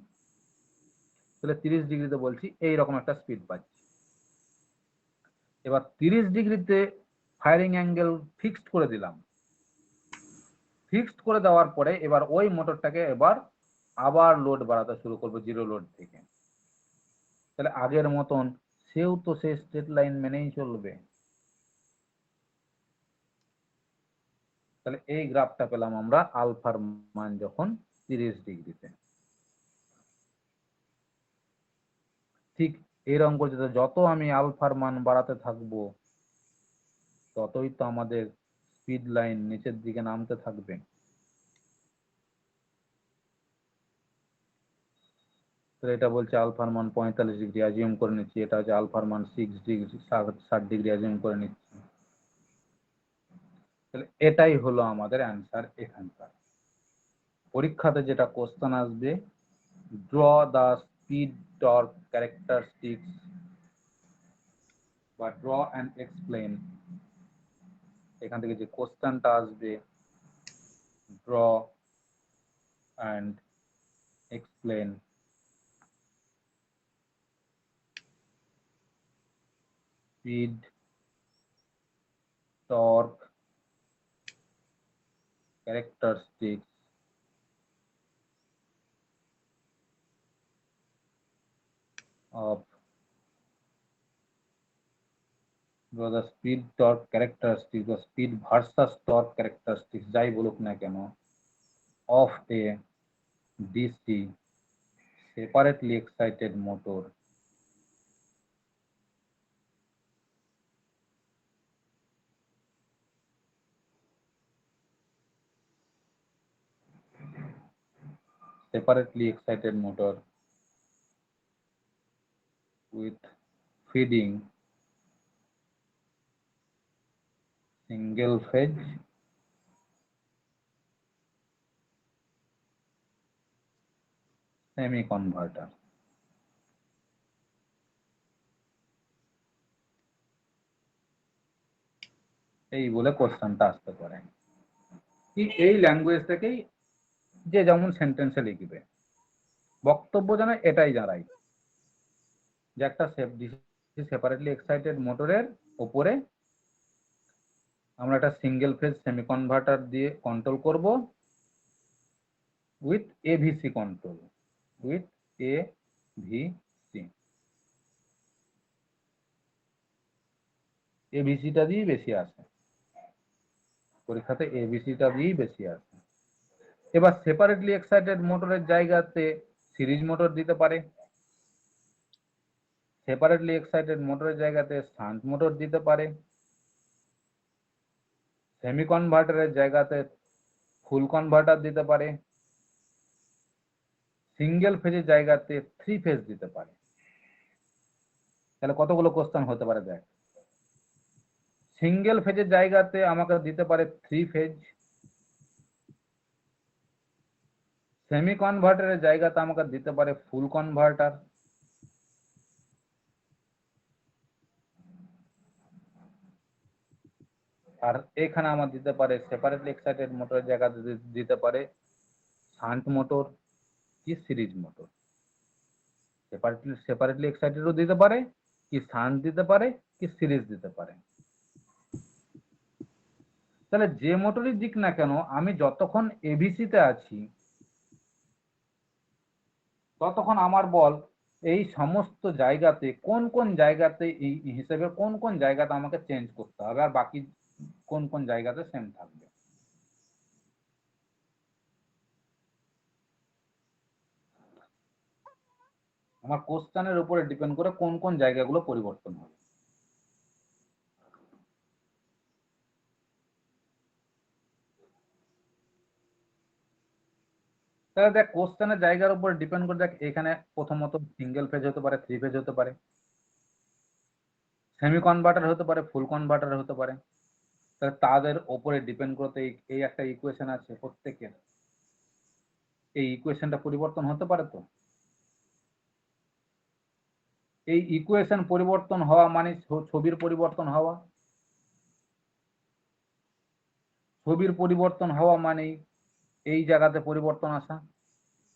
তাহলে 30 ডিগ্রিতে বলছি এইরকম একটা স্পিড পাচ্ছি। এবার 30 ডিগ্রিতে ফায়ারিং অ্যাঙ্গেল ফিক্সড করে দিলাম। ফিক্সড করে দেওয়ার পরে এবার ওই মোটরটাকে এবার আবার লোড বাড়াতে শুরু করবো 0 লোড থেকে। তাহলে আগের মতন সেও তো সেই স্ট্রেট লাইন মেনেই চলবে। তাহলে এই গ্রাফটা পেলাম আমরা আলফার মান যখন 30 ডিগ্রিতে। ঠিক এরকম করে যত আমি আলফার মান বাড়াতে থাকবো ততই তো আমাদের স্পিড লাইন নিচের দিকে নামতে থাকবে। তো এটা বলছে আলফার মান 45 ডিগ্রি অ্যাজিউম করে নিচ্ছি, এটা হচ্ছে আলফার মান 6 ডিগ্রি 60 ডিগ্রি অ্যাজিউম করে নিচ্ছি। তাহলে এটাই হলো আমাদের অ্যান্সার এখানকার। পরীক্ষাতে যেটা কোশ্চেন আসবে, draw the speed torque characteristics বা ড্র অ্যান্ড এক্সপ্লেন, এখান থেকে যে কোশ্চেনটা আসবে draw and explain speed torque characteristics of the speed torque characteristics বা speed versus torque characteristics যাই বলুক না কেন of a DC separately excited motor with feeding single phase semi converter। এই বলে কোশ্চেনটা আসতে পারে। কি এই ল্যাঙ্গুয়েজটাকেই যে যেমন সেন্টেন্সে লিখবে, বক্তব্য যেন এটাই দাঁড়ায় যে একটা সেপারেটলি এক্সাইটেড মোটরের উপরে আমরা একটা সিঙ্গেল ফেজ সেমি কনভার্টার দিয়ে কন্ট্রোল করব with AVC control, with AVC. এভিসিটা দিয়েই বেশি আসে পরীক্ষাতে, এভিসিটা দিয়েই বেশি আসে। এবার সেপারেটলি এক্সাইটেড মোটরের জায়গাতে সিরিজ মোটর দিতে পারে, সেপারেটলি এক্সাইটেড মোটরের জায়গাতে শান্ট মোটর দিতে পারে, সেমি কনভার্টারের জায়গাতে ফুল কনভার্টার দিতে পারে, সিঙ্গেল ফেজের জায়গাতে 3 ফেজ দিতে পারে। তাহলে কতগুলো কোশ্চেন হতে পারে দেখ। সিঙ্গেল ফেজের জায়গাতে আমাকে দিতে পারে 3 ফেজ, সেমি কনভার্টারের জায়গাতে আমাকে দিতে পারে ফুল কনভার্টার, আর এখানে আমার দিতে পারে সেপারেটলি এক্সাইটেড মোটরের জায়গাতে দিতে পারে শান্ট মোটর কি সিরিজ মোটর। সেপারেটলি এক্সাইটেডও দিতে পারে, কি শান্ট দিতে পারে, কি সিরিজ দিতে পারে। তাহলে যে মোটরই দিক না কেন, আমি যতক্ষণ এবিসি তে আছি ততক্ষণ আমার বল এই সমস্ত জায়গাতে কোন কোন জায়গাতে এই হিসেবে কোন কোন জায়গাতে আমাকে চেঞ্জ করতে হবে, আর বাকি কোন কোন জায়গাতে সেম থাকবে। আমার কোশ্চেনের উপরে ডিপেন্ড করে কোন কোন জায়গাগুলো পরিবর্তন হবে। তাহলে দেখ কোশ্চেনের জায়গার উপর ডিপেন্ড করে দেখ, এখানে প্রথমত সিঙ্গেল ফেজ হতে পারে, 3 ফেজ হতে পারে, সেমি কনভার্টার হতে পারে, ফুল কনভার্টার হতে পারে। তাহলে তাদের উপরে ডিপেন্ড করতে এই একটা ইকুয়েশন আছে প্রত্যেকের, এই ইকুয়েশনটা পরিবর্তন হতে পারে। তো এই ইকুয়েশন পরিবর্তন হওয়া মানে ছবির পরিবর্তন হওয়া, ছবির পরিবর্তন হওয়া মানে এই জায়গাতে পরিবর্তন আসা,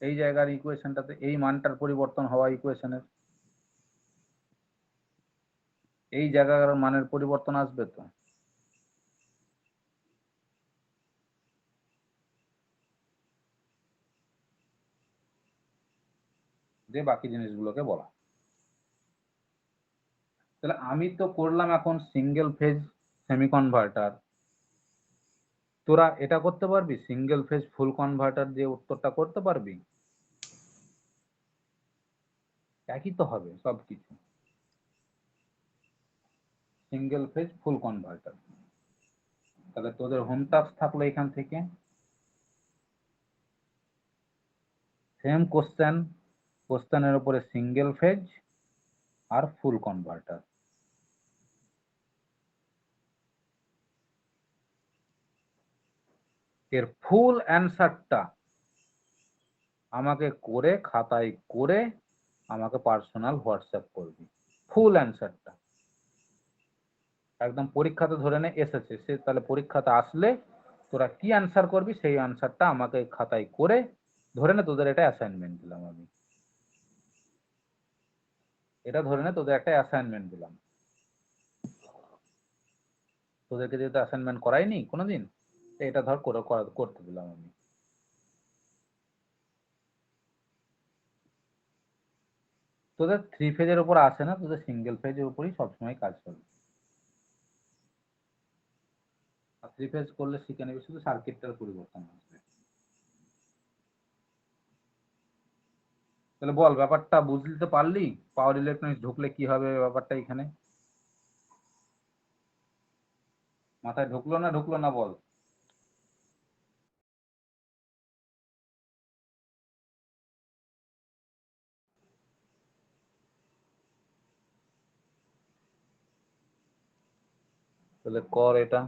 এই জায়গার ইকুয়েশনটাতে এই মানটার পরিবর্তন হওয়া, ইকুয়েশনের এই জায়গার মানের পরিবর্তন আসবে। তো যে বাকি জিনিসগুলোকে বলা। তাহলে আমি তো করলাম এখন সিঙ্গেল ফেজ সেমি কনভার্টার, তোরা এটা করতে পারবি? সিঙ্গেল ফেজ ফুল কনভার্টার যে উত্তরটা করতে পারবি? একই তো হবে সবকিছু, সিঙ্গেল ফেজ ফুল কনভার্টার। তাহলে তোদের হোম টাস্ক থাকলো এখান থেকে সেম কোশ্চেন, কোশ্চেনের উপরে সিঙ্গেল ফেজ আর ফুল কনভার্টার। এর ফুল অ্যান্সারটা আমাকে করে খাতায় করে আমাকে পার্সোনাল হোয়াটসঅ্যাপ করবি। ফুল অ্যান্সারটা একদম পরীক্ষাতে ধরে নে এসেছে, সে তাহলে পরীক্ষাতে আসলে তোরা কি অ্যান্সার করবি সেই অ্যান্সারটা আমাকে খাতায় করে ধরে নে তোদের এটা অ্যাসাইনমেন্ট দিলাম। আমি এটা ধরে নে তোদের একটা অ্যাসাইনমেন্ট দিলাম, তোদেরকে যেহেতু অ্যাসাইনমেন্ট করাইনি কোনোদিন, এটা ধর করতে দিলাম আমি। তোদের 3 ফেজের উপর আসে না, তোদের সিঙ্গেল ফেজের উপরই সবসময় কাজ করবে। আর 3 ফেজ করলে শিখে নেবে, শুধু সার্কিটটার পরিবর্তন আসবে। তাহলে বল ব্যাপারটা বুঝতে পারলি? পাওয়ার ইলেকট্রনিক্স ঢুকলে কি হবে ব্যাপারটা এখানে মাথায় ঢুকলো না বল? তাহলে কর এটা।